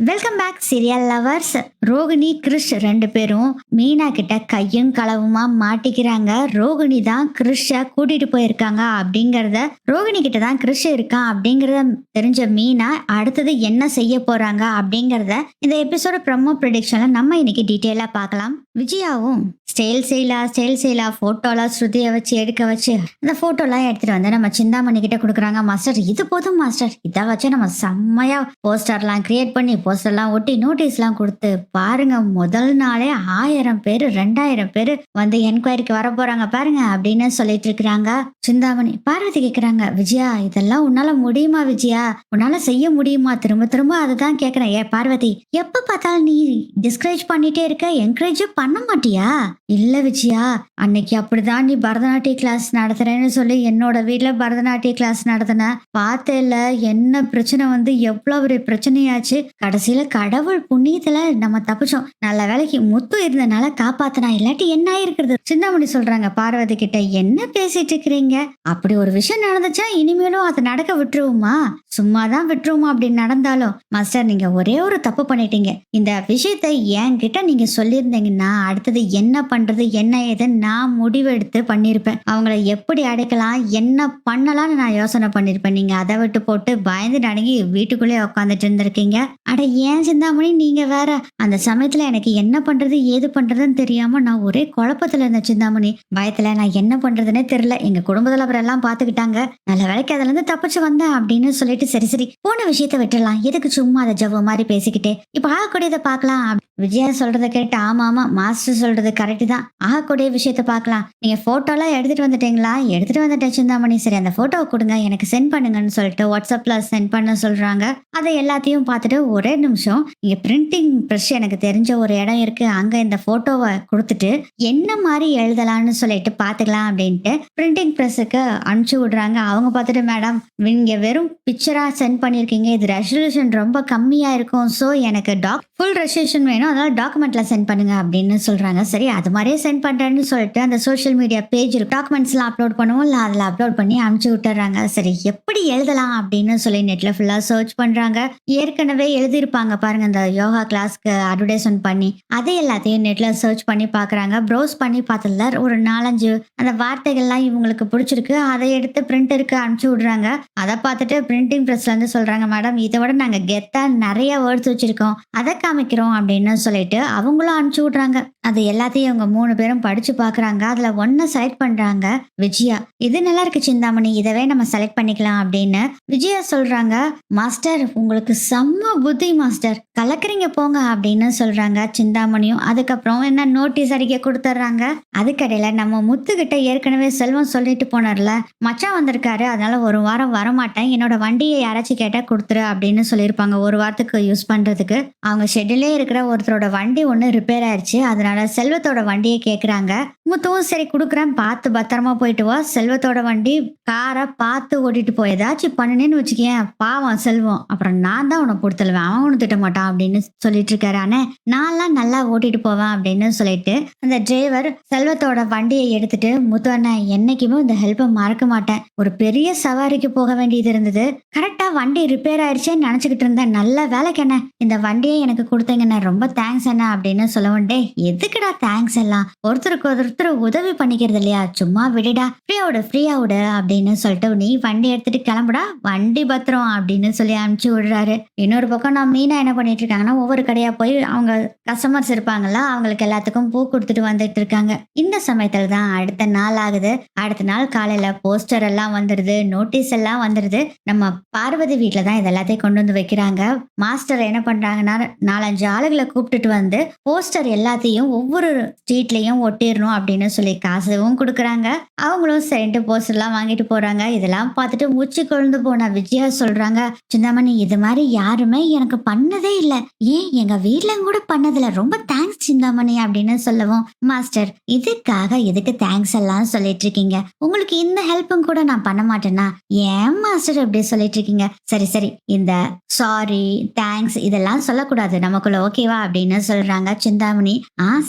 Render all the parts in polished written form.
Welcome back serial lovers. Rohini Krish ரெண்டு பேரும் மீனா கிட்ட கையும் களவுமா மாட்டிக்கிறாங்க. ரோகிணி தான் கிறிஷ கூட்டிட்டு போயிருக்காங்க அப்படிங்கறத, ரோகிணி கிட்ட தான் கிறிஷ் இருக்கான் அப்படிங்கறத தெரிஞ்ச மீனா அடுத்தது என்ன செய்ய போறாங்க அப்படிங்கறத இந்த எபிசோட ப்ரோமோ ப்ரெடிக்ஷன்ல நம்ம இன்னைக்கு டீட்டெயிலா பார்க்கலாம். விஜயாவும் ஸ்டைல் செய்யலா போட்டோலாம் ஸ்ருதியை வச்சு எடுக்க வச்சு அந்த போட்டோலாம் எடுத்துட்டு வந்து நம்ம சிந்தாமணி கிட்ட கொடுக்குறாங்க. மாஸ்டர் இது போதும் மாஸ்டர், இதை வச்சு நம்ம செம்மையா போஸ்டர்லாம் கிரியேட் பண்ணி போஸ்டர்லாம் ஒட்டி நோட்டீஸ்லாம் கொடுத்து பாருங்க, முதல் நாளே 1000 பேர் 2000 பேர் வந்து என்கொயரிக்கு வர போறாங்க பாருங்க அப்படின்னு சொல்லிட்டு இருக்கிறாங்க. சிந்தாமணி பார்வதி கேக்குறாங்க, விஜயா இதெல்லாம் உன்னால முடியுமா? விஜயா உன்னால செய்ய முடியுமா? திரும்ப திரும்ப அதுதான் கேக்குறேன். ஏ பார்வதி, எப்ப பார்த்தாலும் நீ டிஸ்கரேஜ் பண்ணிட்டே இருக்க, என்கரேஜ் பண்ண மாட்டியா? இல்ல விஜயா, அன்னைக்கு அப்படிதான் நீ பரதநாட்டிய கிளாஸ் நடத்துறேன்னு சொல்லி என்னோட வீட்டுல பரதநாட்டிய கிளாஸ் நடத்தின பார்த்தேல, என்ன பிரச்சனை வந்து எவ்வளவு ஒரு பிரச்சனையாச்சு. கடைசியில கடவுள் புண்ணியத்துல நம்ம தப்பிச்சோம். நல்ல வேலைக்கு முத்து இருந்தனால காப்பாத்தினா, இல்லாட்டி என்ன ஆயிருக்கிறது? சிந்தாமணி சொல்றாங்க பார்வதி கிட்ட, என்ன பேசிட்டு இருக்கிறீங்க? அப்படி ஒரு விஷயம் நடந்துச்சா இனிமேலும் அதை நடக்க விட்டுருவோமா? சும்மாதான் விட்டுருவோமா? அப்படி நடந்தாலும் மாஸ்டர் நீங்க ஒரே ஒரு தப்பு பண்ணிட்டீங்க. இந்த விஷயத்த என்கிட்ட நீங்க சொல்லியிருந்தீங்கன்னா அடுத்தது என்ன பண்றது என்ன ஏதுன்னு நான் முடிவெடுத்து பண்ணிருப்பேன். அவங்கள எப்படி அடைக்கலாம் என்ன பண்ணலாம்னு நான் யோசனை பண்ணிருப்பேன். நீங்க அதை விட்டு போட்டு பயந்து நடுங்கி வீட்டுக்குள்ளே உட்காந்துட்டு இருந்திருக்கீங்க. அட ஏன் சிந்தாமணி நீங்க வேற, அந்த சமயத்துல எனக்கு என்ன பண்றது ஏது பண்றதுன்னு தெரியாம நான் ஒரே குழப்பத்துல இருந்தேன் சிந்தாமணி. பயத்துல நான் என்ன பண்றதுன்னே தெரியல. எங்க குடும்பத்துல அப்புறம் எல்லாம் பாத்துக்கிட்டாங்க. நல்ல வேலைக்கு அதுல இருந்து தப்பிச்சு வந்தேன் அப்படின்னு சொல்லிட்டு சரி போன விஷயத்த விட்டுடலாம், எதுக்கு சும்மா அதை ஜவ்வு மாதிரி பேசிக்கிட்டே இப்ப ஆகக்கூடியதை பாக்கலாம். விஜயா சொல்றதை கேட்டு ஆமா மாஸ்டர் சொல்றது கரெக்ட் தான், ஆகக்கூடிய விஷயத்த பாக்கலாம். நீங்க போட்டோலாம் எடுத்துட்டு வந்துட்டீங்களா? எடுத்துட்டு வந்துட்டேன் சிந்தாமணி. சரி அந்த போட்டோவை கொடுங்க, எனக்கு சென்ட் பண்ணுங்கன்னு சொல்லிட்டு வாட்ஸ்அப்ல சென்ட் பண்ண சொல்றாங்க. அதை எல்லாத்தையும் பார்த்துட்டு ஒரே நிமிஷம், இங்க பிரிண்டிங் ப்ரெஷ் எனக்கு தெரிஞ்ச ஒரு இடம் இருக்கு, அங்க இந்த போட்டோவை கொடுத்துட்டு என்ன மாதிரி எழுதலாம்னு சொல்லிட்டு பாத்துக்கலாம் அப்படின்ட்டு பிரிண்டிங் ப்ரெஸ்ஸுக்கு அனுப்பிச்சு விடுறாங்க. அவங்க பார்த்துட்டு, மேடம் நீங்க வெறும் பிக்சரா சென்ட் பண்ணிருக்கீங்க, இது ரெசல்யூஷன் ரொம்ப கம்மியா இருக்கும், ஸோ எனக்கு ஃபுல் ரெசல்யூஷன் வேணும், அதனால டாக்குமெண்ட்ல சென்ட் பண்ணுங்க அப்படின்னு சொல்றாங்க. சரி அது மாதிரியே சென்ட் பண்றேன்னு சொல்லிட்டு அந்த சோஷியல் மீடியா பேஜ் டாக்குமெண்ட்ஸ் எல்லாம் அப்லோட் பண்ணுவோம் இல்ல, அதுல அப்லோட் பண்ணி அனுப்பிச்சு விட்டுறாங்க. சரி எப்படி எழுதலாம் அப்படின்னு சொல்லி நெட்ல ஃபுல்லா சர்ச் பண்றாங்க. ஏற்கனவே எழுதியிருப்பாங்க பாருங்க அந்த யோகா கிளாஸ்க்கு அட்வர்டைஸ்மெண்ட் பண்ணி, அதை எல்லாத்தையும் நெட்ல சர்ச் பண்ணி பாக்குறாங்க. ப்ரௌஸ் பண்ணி பார்த்ததுல ஒரு 4-5 அந்த வார்த்தைகள்லாம் இவங்களுக்கு பிடிச்சிருக்கு. அதை எடுத்து பிரிண்டருக்கு அனுப்பிச்சு விடுறாங்க. அதை பார்த்துட்டு பிரிண்டிங் ப்ரெஸ்ல இருந்து சொல்றாங்க, மேடம் இதை விட நாங்க கெத்தா நிறைய வேர்ட்ஸ் வச்சிருக்கோம், அதை காமிக்கிறோம் அப்படின்னு சொல்லிட்டு அவங்களும் அனுப்பிச்சு விடுறாங்க. அது எல்லாத்தையும் அவங்க 3 பேரும் படிச்சு பாக்குறாங்க. அதுல ஒன்ன செலக்ட் பண்றாங்க விஜயா. இது நல்லா இருக்கு சிந்தாமணி, இதவே நம்ம செலக்ட் பண்ணிக்கலாம் அப்படின்னு விஜயா சொல்றாங்க. மாஸ்டர் உங்களுக்கு செம்ம புத்தி மாஸ்டர், கலக்குறீங்க போங்க அப்படின்னு சொல்றாங்க சிந்தாமணியும். அதுக்கப்புறம் என்ன நோட்டீஸ் அடிக்க கொடுத்துட்றாங்க. அதுக்கடையில நம்ம முத்துக்கிட்ட ஏற்கனவே செல்வம் சொல்லிட்டு போனார்ல, மச்சான் வந்திருக்காரு, அதனால ஒரு வாரம் வரமாட்டேன், என்னோட வண்டியை யாராச்சும் கேட்டா கொடுத்துரு அப்படின்னு சொல்லியிருப்பாங்க. ஒரு வாரத்துக்கு யூஸ் பண்றதுக்கு. அவங்க ஷெட்யூலே இருக்கிற ஒருத்தரோட வண்டி ஒண்ணு ரிப்பேர் ஆயிடுச்சு, அதனால செல்வத்தோட வண்டியை கேக்குறாங்க. முத்துவும் சரி கொடுக்குறேன், பார்த்து பத்திரமா போயிட்டு வா, செல்வத்தோட வண்டி காரை பார்த்து ஓட்டிட்டு போய் ஏதாச்சும் பண்ணினேன்னு வச்சுக்கேன், பாவம் செல்வம், அப்புறம் நான் தான் உன்னை பொறுத்தலுவேன், அவன் ஒண்ணு திட்ட மாட்டான் அப்படின்னு சொல்லிட்டு இருக்காரு. ஆனா நான்லாம் நல்லா ஓட்டிட்டு போவேன் அப்படின்னு சொல்லிட்டு அந்த டிரைவர் செல்வத்தோட வண்டியை எடுத்துட்டு, முத்து அண்ணா என்னைக்குமே இந்த ஹெல்ப்பை மறக்க மாட்டேன், ஒரு பெரிய சவாரிக்கு போக வேண்டியது இருந்தது, கரெக்டா வண்டி ரிப்பேர் ஆயிடுச்சேன்னு நினைச்சுக்கிட்டு இருந்தேன், நல்ல வேலைக்கு என்ன இந்த வண்டியை எனக்கு கொடுத்தீங்கண்ணா, ரொம்ப தேங்க்ஸ் அண்ணா அப்படின்னு சொல்ல, டே எதுக்குடா தேங்க்ஸ் எல்லாம், ஒருத்தருக்கு ஒருத்தர் உதவி பண்ணிக்கிறது இல்லையா, சும்மா விடுடா, ஃப்ரீயா விடு அப்படின்னு சொல்லிட்டு நீ வண்டி எடுத்துட்டு கிளம்புடா, வண்டி பத்திரம் அப்படின்னு சொல்லி அனுப்பிச்சு விடுறாரு. இன்னொரு பக்கம் நான் மீனா என்ன பண்ணிட்டு இருக்காங்கன்னா, ஒவ்வொரு கடையா போய் அவங்க கஸ்டமர்ஸ் இருப்பாங்கல்ல அவங்களுக்கு எல்லாத்துக்கும் பூ கொடுத்துட்டு வந்துட்டு இருக்காங்க. இந்த சமயத்துல தான் அடுத்த நாள் ஆகுது. அடுத்த நாள் காலையில போஸ்டர் எல்லாம் வந்துருது, நோட்டீஸ் எல்லாம் வந்துருது. நம்ம பார்வதி வீட்டுல தான் இதெல்லாத்தையும் கொண்டு வந்து வைக்கிறாங்க. மாஸ்டர் என்ன பண்றாங்கன்னா 4-5 ஆளுகளை கூப்பிட்டுட்டு வந்து போஸ்டர் எல்லாத்தையும் ஒவ்வொரு ஸ்ட்ரீட்லயும் ஒட்டிடணும் அப்படின்னு சொல்லி காசுவும் கொடுக்குறாங்க. அவங்களும் சரின்ட்டு போஸ்டர் எல்லாம் வாங்கிட்டு போறாங்க. இதெல்லாம் பார்த்துட்டு மூச்சு கொழுந்து போன விஜயா சொல்றாங்க, சிந்தாமணி இது மாதிரி யாருமே எனக்கு பண்ணதே இல்லை, ஏன் எங்க வீட்டுல கூட பண்ணதில்ல, ரொம்ப தேங்க்ஸ் சிந்தாமணி அப்படின்னு சொல்லவும், மாஸ்டர் இதுக்காக எதுக்கு தேங்க்ஸ் எல்லாம் சொல்லிட்டு இருக்கீங்க, உங்களுக்கு இந்த ஹெல்ப்பும் கூட நான் பண்ண மாட்டேன்னா ஏன் மாஸ்டர் இப்படி சொல்லிட்டு இருக்கீங்க, சரி இந்த சாரி தேங்க்ஸ் இதெல்லாம் சொல்லக்கூடாது நமக்குள்ள, ஓகேவா அப்படின்னு சொல்றாங்க சிந்தாமணி.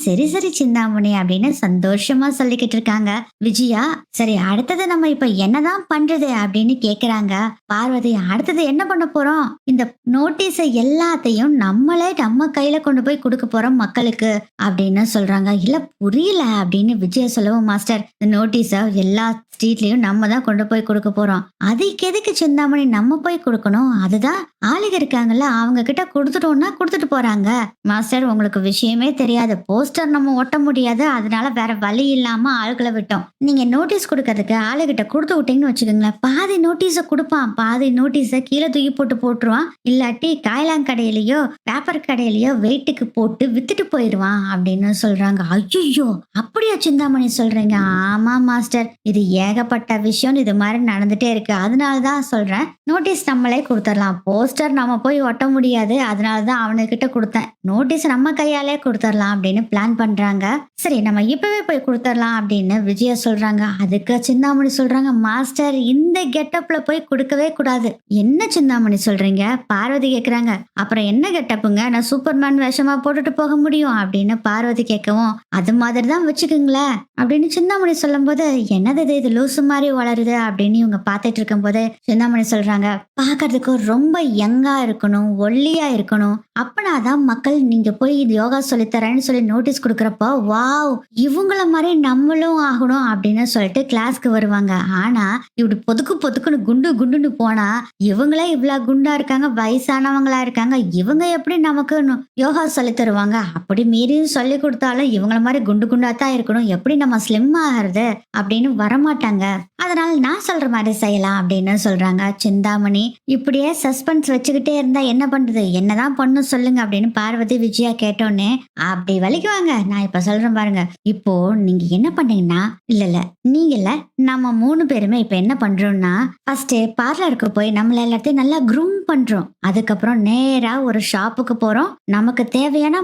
சரி சிந்தாமணி அப்படின்னு சந்தோஷமா சொல்லிக்கிட்டு இருக்காங்க விஜயா. சரி, அடுத்தது நம்ம இப்ப என்னதான் பண்றது அப்படின்னு கேக்குறாங்க பார்வதி. அடுத்தது என்ன பண்ண போறோம்? இந்த நோட்டீஸ எல்லாத்தையும் நம்மளே நம்ம கையில கொண்டு போய் கொடுக்க போறோம் மக்களுக்கு அப்படின்னு சொல்றாங்க. இல்ல புரியல அப்படின்னு விஜயா சொல்லவும், மாஸ்டர் இந்த நோட்டீஸ எல்லா ஸ்ட்ரீட்லயும் நம்ம தான் கொண்டு போய் கொடுக்க போறோம். அதுக்கு எதுக்கு சிந்தாமணி நம்ம போய் கொடுக்கணும்? அதுதான் ஆளுங்க இருக்காங்கல்ல, அவங்க கிட்ட கொடுத்துட்டோம்னா கொடுத்துட்டு போறாங்க. மாஸ்டர் உங்களுக்கு விஷயமே தெரியாது, போஸ்டர் நம்ம ஒட்ட முடியாது, அதனால வேற வழி இல்லாம ஆளுகளை விட்டோம். நீங்க நோட்டீஸ் கொடுக்கறதுக்கு ஆளுகிட்ட கொடுத்து விட்டீங்கன்னு வச்சுக்கோங்களேன், பாதி நோட்டீஸ கொடுப்பான், பாதி நோட்டீஸ கீழே தூக்கி போட்டு போட்டுருவான், இல்லாட்டி காயலாங்கடையிலயோ பேப்பர் கடையிலயோ வெயிட்டுக்கு போட்டு வித்துட்டு போயிடுவான் அப்படின்னு சொல்றாங்க. ஐயோ, அப்படியா சிந்தாமணி சொல்றீங்க? ஆமா மாஸ்டர், இது ஏகப்பட்ட விஷயம் இது மாதிரி நடந்துட்டே இருக்கு, அதனாலதான் சொல்றேன் நோட்டீஸ் நம்மளே கொடுத்துடலாம். போஸ்டர் நம்ம போய் ஒட்ட முடியாது, அதனாலதான் அவனுக்கிட்ட கொடுத்தேன். நோட்டீஸ் நம்ம கையாலே கொடுத்துடலாம் அப்படின்னு பிளான் பண்றாங்க. சரி, நம்ம இப்பவே போய் கொடுத்துடலாம் அப்படின்னு விஜயா சொல்றாங்க. அதுக்கு சிந்தாமணி சொல்றாங்க, மாஸ்டர் இந்த கெட்டப்ல போய் கொடுக்கவே கூடாது. என்ன சிந்தாமணி சொல்றீங்க? பார்வதி கேக்குறாங்க. அப்புறம் என்ன கெட்டப்புங்க, நான் சூப்பர்மேன் வேஷமா போட்டுட்டு போக முடியும் அப்படின்னு பார்வதி கேட்கவும், அது மாதிரி தான் வச்சுக்கோங்களேன் அப்படின்னு சிந்தாமணி சொல்லும் போது, என்னது இது லூசு மாதிரி வளருது அப்படின்னு இவங்க பார்த்துட்டு இருக்கும் போது சிந்தாமணி சொல்றாங்க, பாக்குறதுக்கு ரொம்ப யங்கா இருக்கணும், ஒல்லியா இருக்கணும், அப்பனாதான் மக்கள் நீங்க போய் இது யோகா சொல்லித்தரேன்னு சொல்லி நோட்டீஸ் கொடுக்கறப்போ வாவ் இவங்கள மாதிரி நம்மளும் ஆகணும் அப்படின்னு சொல்லிட்டு கிளாஸ்க்கு வருவாங்க. ஆனா இப்படி பொதுக்குன்னு குண்டுன்னு போனா இவங்களே இவ்வளவு குண்டா இருக்காங்க, வயசானவங்களா இருக்காங்க, இவங்க எப்படி நமக்கு யோகா சொல்லி தருவாங்க? அப்படி மீறியும் சொல்லி கொடுத்தாலும் இவங்கள மாதிரி குண்டா தான் இருக்கணும், எப்படி நம்ம ஸ்லிம் ஆகிறது அப்படின்னு வரமாட்டாங்க. அதனால நான் சொல்ற மாதிரி செய்யலாம் அப்படின்னு சொல்றாங்க சிந்தாமணி. இப்படியே சஸ்பென்ஸ் வச்சுக்கிட்டே இருந்தா என்ன பண்றது, என்னதான் பண்ணு சொல்லுங்க அப்படின்னு பார்வதி விஜயா கேட்டோன்னே, அப்படி வலிக்குவாங்க. நான் இப்ப சொல்றேன் பாருங்க. இப்போ நீங்க என்ன பண்ணீங்கன்னா, இல்ல நீங்கல்ல நம்ம 3 பேருமே இப்ப என்ன பண்றோம்னா, ஃபர்ஸ்ட் பார்லருக்கு போய் நம்மள எல்லாத்தையும் நல்லா க்ரூம் பண்றோம். அதுக்கப்புறம் நேரா ஒரு ஷாப்புக்கு போறோம், நமக்கு தேவையான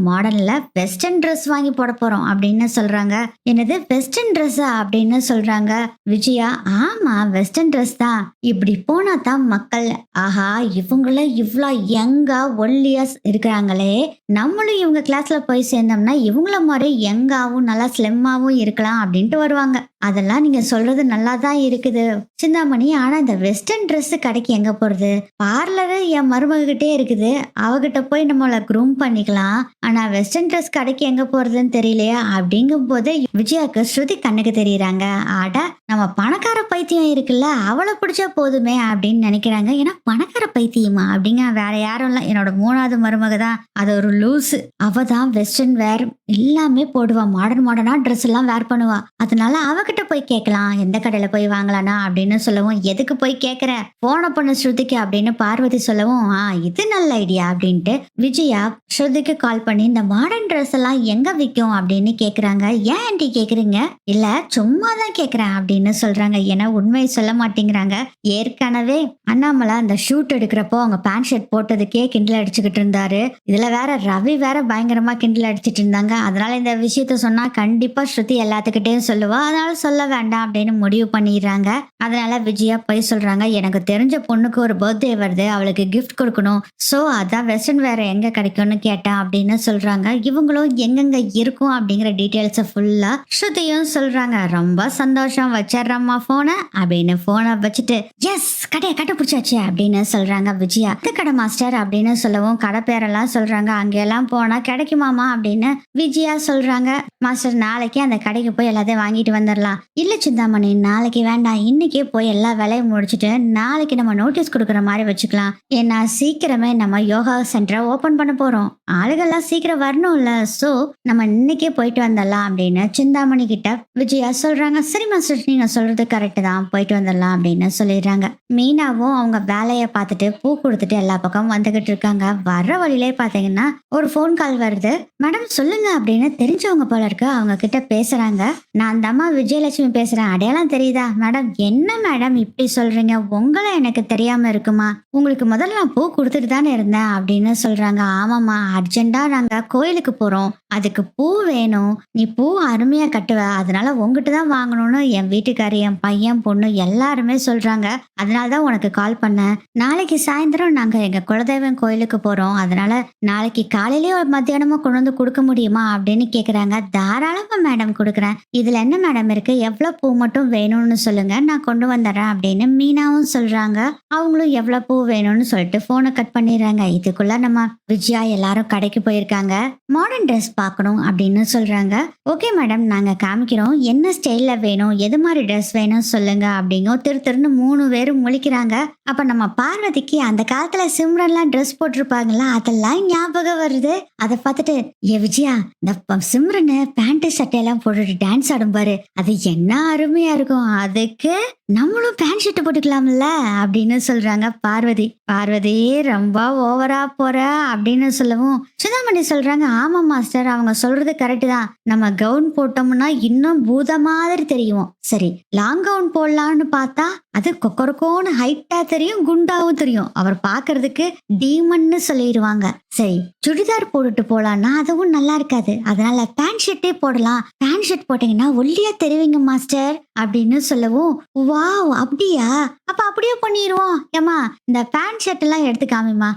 மாடர்ன்ல வெஸ்டர்ன் ட்ரெஸ் வாங்கி போட போறோம் அப்படின்னு சொல்றாங்க. என்னது வெஸ்டர்ன் ட்ரெஸ்ஸா அப்படின்னு சொல்றாங்க விஜயா. ஆமா, வெஸ்டர்ன் ட்ரெஸ் தான். இப்படி போனா தான் மக்கள், ஆஹா இவங்கள இவ்வளோ யங்கா ஒல்லியா இருக்கிறாங்களே, நம்மளும் இவங்க கிளாஸ்ல போய் சேர்ந்தோம்னா இவங்கள மாதிரி யங்காவும் நல்லா ஸ்லிம்மாவும் இருக்கலாம் அப்படின்ட்டு வருவாங்க. அதெல்லாம் நீங்க சொல்றது நல்லா தான் இருக்குது சிந்தாமணி. ஆனா இந்த வெஸ்டர்ன் ட்ரெஸ் கடைக்கு எங்க போறது? பார்லரு என் மருமகிட்டே இருக்குது, அவகிட்ட போய் நம்மள க்ரூம் பண்ணிக்கலாம். ஆனா வெஸ்டர்ன் ட்ரெஸ் கடைக்கு எங்க போறதுன்னு தெரியலையா அப்படிங்கும் போது விஜயாக்கு ஸ்ருதி கண்ணுக்கு தெரியுறாங்க. ஆடா நம்ம பணக்கார பைத்தியம் இருக்குல்ல, அவளை பிடிச்சா போதுமே அப்படின்னு நினைக்கிறாங்க. ஏன்னா பணக்கார பைத்தியமா அப்படிங்க, வேற யாரும் இல்ல, என்னோட 3வது மருமக தான். அது ஒரு லூசு. அவ தான் வெஸ்டர்ன் வேர் எல்லாமே போடுவா, மாடர்னா ட்ரெஸ் எல்லாம் வேர் பண்ணுவா. அதனால அவகிட்ட போய் கேட்கலாம், எந்த கடையில போய் வாங்கலானா அப்படின்னு சொல்லவும், எதுக்கு போய் கேக்குற, போன பண்ண ஸ்ருதிக்கு அப்படின்னு பார்வதி சொல்லவும், இது நல்ல ஐடியா அப்படின்ட்டு விஜயா ஸ்ருதிக்கு கால் பண்ணி இந்த மாடர்ன் ட்ரெஸ் எல்லாம் எங்க விற்கும் அப்படின்னு கேக்குறாங்க. ஏன் ஆண்டி கேக்குறீங்க? இல்ல சும்மா தான் கேக்குறேன் அப்படின்னு சொல்றாங்க. ஏன்னா உண்மையை சொல்ல மாட்டேங்கிறாங்க. ஏற்கனவே அண்ணாமலை அந்த ஷூட் எடுக்கிறப்போ அவங்க பேண்ட் ஷர்ட் போட்டதுக்கே கிண்டல் அடிச்சுக்கிட்டு இருந்தாரு. இதுல வேற ரவி வேற பயங்கரமா கிண்டல் அடிச்சிட்டு இருந்தாங்க. அதனால இந்த விஷயத்த சொன்னா கண்டிப்பா ஸ்ருதி எல்லாத்துக்கிட்டையும் சொல்லுவா, அதனால சொல்ல வேண்டாம் அப்படின்னு முடிவு பண்ணிடுறாங்க. அதனால விஜயா போய் சொல்றாங்க, எனக்கு தெரிஞ்ச பொண்ணுக்கு ஒரு பர்த்டே வருது, அவளுக்கு கிஃப்ட் கொடுக்கணும், சோ அதான் வெஸ்டர்ன் வேற எங்க கிடைக்கும்னு கேட்டேன் அப்படின்னு சொல்றாங்க. இவங்களும் எங்கெங்க இருக்கும் அப்படிங்கிற டீட்டெயில்ஸ் ஃபுல்லா ஸ்ருதியும் சொல்றாங்க. ரொம்ப சந்தோஷம், வச்சிடறம்மா போன அப்படின்னு போனை வச்சுட்டு, எஸ் கடையை கண்டுபிடிச்சாச்சு அப்படின்னு சொல்றாங்க விஜயா. இந்த கடை மாஸ்டர் அப்படின்னு சொல்லவும் கடை பேரெல்லாம் சொல்றாங்க. அங்கெல்லாம் போனா கிடைக்குமாமா அப்படின்னு விஜயா சொல்றாங்க. மாஸ்டர் நாளைக்கு அந்த கடைக்கு போய் எல்லாத்தையும் வாங்கிட்டு வந்துடலாம். இல்ல சிந்தாமணி, நாளைக்கு வேண்டாம், இன்னைக்கே போய் எல்லா வேலையும் முடிச்சுட்டு நாளைக்கு நம்ம நோட்டீஸ் கொடுக்குற மாதிரி வச்சுக்கலாம். ஏன்னா சீக்கிரமே நம்ம யோகா சென்டரை ஓபன் பண்ண போறோம், ஆளுகள்லாம் சீக்கிரம் வரணும்ல, சோ நம்ம இன்னைக்கே போயிட்டு வந்துடலாம் அப்படின்னு சிந்தாமணி கிட்ட விஜயா சொல்றாங்க. சரி மாஸ்டர், நீங்க சொல்றது கரெக்ட் தான், போயிட்டு வந்துடலாம் அப்படின்னு சொல்லிடுறாங்க. மீனாவும் அவங்க வேலையை பார்த்துட்டு பூ கொடுத்துட்டு எல்லா பக்கம் வந்துகிட்டு இருக்காங்க. வர்ற வழியிலே பாத்தீங்கன்னா ஒரு போன் கால் வருது. மேடம் சொல்லுங்க அப்படின்னு தெரிஞ்சவங்க போல இருக்கு. அவங்க கிட்ட பேசுறாங்க. நான் அந்த அம்மா விஜயலட்சுமி பேசுறேன், அடையாளம் தெரியுதா? மேடம் என்ன மேடம் இப்படி சொல்றீங்க, உங்களை எனக்கு தெரியாம கிடைக்காம இருக்குமா? உங்களுக்கு முதல்ல நான் பூ கொடுத்துட்டு தானே இருந்தேன் அப்படின்னு சொல்றாங்க. ஆமாம்மா, அர்ஜென்ட்டா நாங்க கோயிலுக்கு போறோம். அதுக்கு பூ வேணும். நீ பூ அருமையா கட்டுவ. அதனால உன்கிட்ட தான் வாங்கணும்னு என் வீட்டுக்காரு, என் பையன், பொண்ணு எல்லாருமே சொல்றாங்க. அதனால தான் உனக்கு கால் பண்ணேன். நாளைக்கு சாயந்தரம் நாங்க எங்க குலதெய்வம் கோயிலுக்கு போறோம். அதனால நாளைக்கு காலையிலயோ மத்தியானமோ கொண்டு வந்து கொடுக்க முடியுமா அப்படின்னு கேக்குறாங்க. தாராளமா மேடம் கொடுக்குறேன். இதுல என்ன மேடம் இருக்கு? எவ்வளவு பூ மட்டும் வேணும்னு சொல்லுங்க, நான் கொண்டு வந்துடுறேன் அப்படின்னு மீனாவும் சொல்றாங்க. அவங்களும் எவ்வளவு பூ வேணும்னு சொல்லிட்டு போனை கட் பண்ணிடுறாங்க. இதுக்குள்ள நம்ம விஜயா எல்லாரும் கடைக்கு போயிருக்காங்க. மாடர்ன் ட்ரெஸ் பார்க்கணும் அப்படின்னு சொல்றாங்க. ஓகே மேடம், நாங்க காமிக்கிறோம். என்ன ஸ்டைல்ல வேணும், எது மாதிரி ட்ரெஸ் வேணும் சொல்லுங்க அப்படிங்க திரு திருன்னு 3 பேரும் முழிக்கிறாங்க. அப்ப நம்ம பார்வதிக்கு அந்த காலத்துல சிம்ரன்லாம் ட்ரெஸ் போட்டிருப்பாங்கல்ல, அதெல்லாம் ஞாபகம் வருது. அதை பார்த்துட்டு ஏ விஜயா, இந்த சிம்ரனு பேண்ட் சட்டையெல்லாம் போட்டுட்டு டான்ஸ் ஆடும் பாரு, அது என்ன அருமையா இருக்கும். அதுக்கு நம்மளும் பேண்ட் ஷர்ட் போட்டுக்கலாம்ல அப்படின்னு சொல்றாங்க பார்வதி. பார்வதி ரொம்ப ஓவரா போற அப்படின்னு சொல்லவும் சிந்தாமணி சொல்றாங்க, ஆமா மாஸ்டர், அவங்க சொல்றது கரெக்ட் தான். நம்ம கவுன் போட்டோம்னா இன்னும் பூத மாதிரி தெரியும். சரி, லாங் கவுன் போடலான்னு பார்த்தா அது கொக்கரக்கோன்னு ஹைட்டா தெரியும், குண்டாவும் தெரியும். அவர் பாக்குறதுக்கு டீமன்னு சொல்லிடுவாங்க. சரி, சுடிதார் போட்டுட்டு போலான்னா அதுவும் நல்லா இருக்காது. அதனால பேண்ட் ஷர்ட்டே போடலாம். பேண்ட் ஷர்ட் போட்டீங்கன்னா ஒல்லியா தெரிவிங்க மாஸ்டர் அப்படின்னு சொல்லவும், வாவ் அப்படியா, அப்ப அப்படியே பண்ணிடுவோம். ஏமா, இந்த பேண்ட் ஷர்ட் எல்லாம் எடுத்து காமிமா.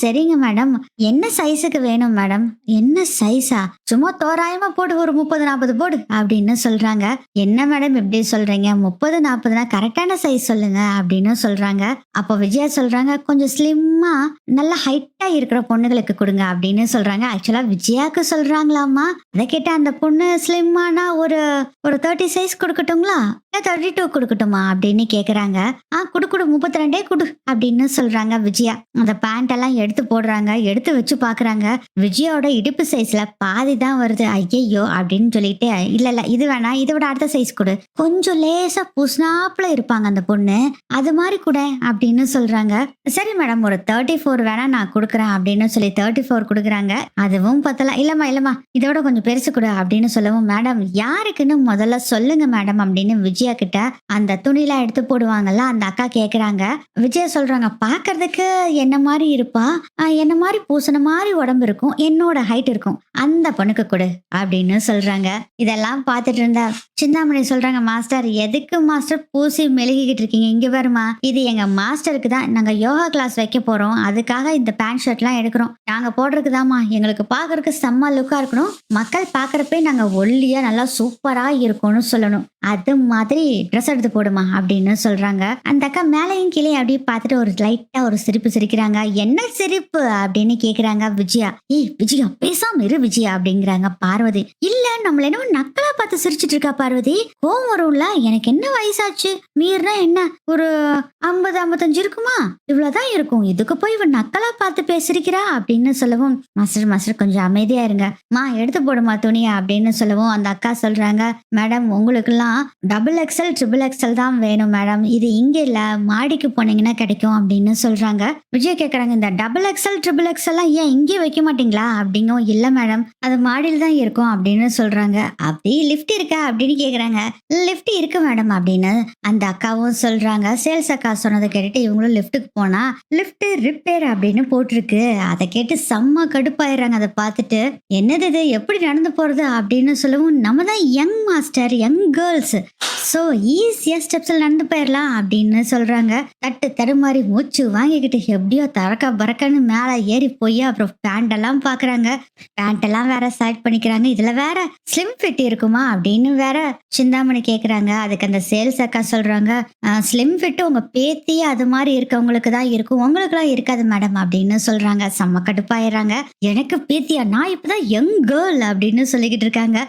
சரிங்க மேடம். என்ன சைஸுக்கு வேணும் மேடம்? என்ன சைஸா? சும்மா தோராயமா போடு, ஒரு 30-40 போடு அப்படின்னு சொல்றாங்க. என்ன மேடம் இப்படி சொல்றீங்க? 30-40 கரெக்டான சைஸ் சொல்லுங்க அப்படின்னு சொல்றாங்க. அப்போ விஜயா சொல்றாங்க, கொஞ்சம் ஸ்லிம்மா நல்ல ஹைட்டா இருக்கிற பொண்ணுகளுக்கு கொடுங்க அப்படின்னு சொல்றாங்க. ஆக்சுவலா விஜயாக்கு சொல்றாங்களாமா. அதை கேட்ட அந்த பொண்ணு ஸ்லிம்மானா ஒரு 30 சைஸ் கொடுக்கட்டுங்களா, 32 கொடுக்கட்டுமா அப்படின்னு கேக்குறாங்க. குடு 32 குடு அப்படின்னு சொல்றாங்க விஜயா. அந்த பேண்ட் எல்லாம் எடுத்து போடுறாங்க. எடுத்து வச்சு பாக்குறாங்க. விஜயோட இடுப்பு சைஸ்ல பாதி தான் வருது. ஐயோ அப்படின்னு சொல்லிட்டு, இல்ல இது வேணாம், இதை விட அடுத்த சைஸ் கொடு, கொஞ்சம் லேசா புஸ்னாப்ல இருப்பாங்க அந்த பொண்ணு, அது மாதிரி கூட அப்படின்னு சொல்றாங்க. சரி மேடம், ஒரு 34 வேணா நான் கொடுக்குறேன் அப்படின்னு சொல்லி 34 கொடுக்குறாங்க. அதுவும் பத்தல. இல்லம்மா இதோட கொஞ்சம் பெருசு கொடு அப்படின்னு சொல்லவும், மேடம் யாருக்குன்னு முதல்ல சொல்லுங்க மேடம் அப்படின்னு விஜயா கிட்ட அந்த துணிலாம் எடுத்து போடுவாங்கல்ல அந்த அக்கா கேக்குறாங்க. விஜயா சொல்றாங்க, பாக்குறதுக்கு என்ன மாதிரி இருப்பா, என்ன மாதிரி பூசண மாதிரி உடம்பு இருக்கும், என்னோட ஹைட் இருக்கும், அந்த பொண்ணுக்கு கொடு அப்படின்னு சொல்றாங்க. இதெல்லாம் பார்த்துட்டு இருந்தா சிந்தாமணி சொல்றாங்க, மாஸ்டர் எதுக்கு மாஸ்டர் பூசி மெழுகிக்கிட்டு இருக்கீங்க? இங்க வருமா, இது எங்க மாஸ்டருக்கு தான். நாங்க யோகா கிளாஸ் வைக்க போறோம், அதுக்காக இந்த பேண்ட் ஷர்ட் எல்லாம் எடுக்கிறோம். நாங்க போடுறதுக்குதாமா, எங்களுக்கு பாக்குறதுக்கு செம்ம லுக்கா இருக்கணும், மக்கள் பாக்குறப்ப நாங்க ஒல்லியா நல்லா சூப்பரா இருக்கும்னு சொல்லணும், அது மாதிரி ட்ரெஸ் எடுத்து போடுமா அப்படின்னு சொல்றாங்க. அந்த அக்கா மேலையும் கீழே அப்படியே பார்த்துட்டு ஒரு லைட்டா ஒரு சிரிப்பு சிரிக்கிறாங்க. என்ன சிரிப்பு அப்படின்னு கேக்குறாங்க விஜயா. விஜயா பேசாம இரு விஜயா அப்படிங்கிறாங்க பார்வதி. இல்ல, நம்மள என்ன நக்கலா பார்த்து சிரிச்சிட்டு இருக்கா பார்வதி, கோவம் வரும்ல, எனக்கு என்ன வயசாச்சு, மீறினா என்ன ஒரு 50-55 இருக்குமா, இவ்வளவுதான் இருக்கும், இதுக்கு போய் இவன் நக்கலா பார்த்து பேசிருக்கிறா அப்படின்னு சொல்லவும், மாஸ்டர் கொஞ்சம் அமைதியா இருங்க, எடுத்து போடுமா துணியா அப்படின்னு சொல்லவும், அந்த அக்கா சொல்றாங்க, மேடம் உங்களுக்கு எல்லாம் XXL XXL தான் வேணும் மேடம், இது இங்க இல்ல, மாடிக்கு போனீங்கன்னா கிடைக்கும் அப்படின்னு சொல்றாங்க. விஜய் கேக்குறாங்க, இந்த XXL XXL எல்லாம் ஏன் இங்கே வைக்க மாட்டீங்களா அப்படிங்கவும், இல்ல மேடம் அது மாடியில் தான் இருக்கும் அப்படின்னு சொல்றாங்க. அப்படி லிஃப்ட் இருக்கா அப்படின்னு கேக்குறாங்க. லிஃப்ட் இருக்கு மேடம் அப்படின்னு அந்த அக்காவும் சொல்றாங்க. சேல்ஸ் அக்கா சொன்னதை கேட்டுட்டு இவங்களும் லிஃப்ட்டுக்கு போனா லிஃப்ட் ரிப்பேர் அப்படின்னு போட்டிருக்கு. அதை கேட்டு செம்ம கடுப்பாயிடுறாங்க. அதை பார்த்துட்டு என்னது இது, எப்படி நடந்து போறது அப்படின்னு சொல்லவும், நம்ம தான் young master, young girls, so ஈஸியா ஸ்டெப்ஸ்ல நடந்து போயிடலாம் அப்படின்னு சொல்றாங்க. தட்டு தடுமாறி மூச்சு வாங்கிக்கிட்டு எப்படியோ தரக்கா பறக்கன்னு மேல ஏறி போய் அப்புறம் பேண்ட் எல்லாம் பாக்குறாங்க. பேண்ட் எல்லாம் வேற செலக்ட் பண்ணிக்கிறாங்க. இதுல வேற ஸ்லிம் ஃபிட் இருக்குமா அப்படின்னு வேற சிந்தாமணி கேக்குறாங்க. அதுக்கு அந்த சேல்ஸ் அக்கா சொல்றாங்க, ஸ்லிம் ஃபிட் உங்க பேத்தி அது மாதிரி இருக்கவங்களுக்கு தான் இருக்கும், உங்களுக்கு எல்லாம் இருக்காது மேடம் அப்படின்னு சொல்றாங்க. செம்ம கடுப்பாயிடுறாங்க. எனக்கு பேத்தியா, நான் இப்பதான் யங் கேர்ள் அப்படின்னு சொல்லிக்கிட்டு இருக்காங்க.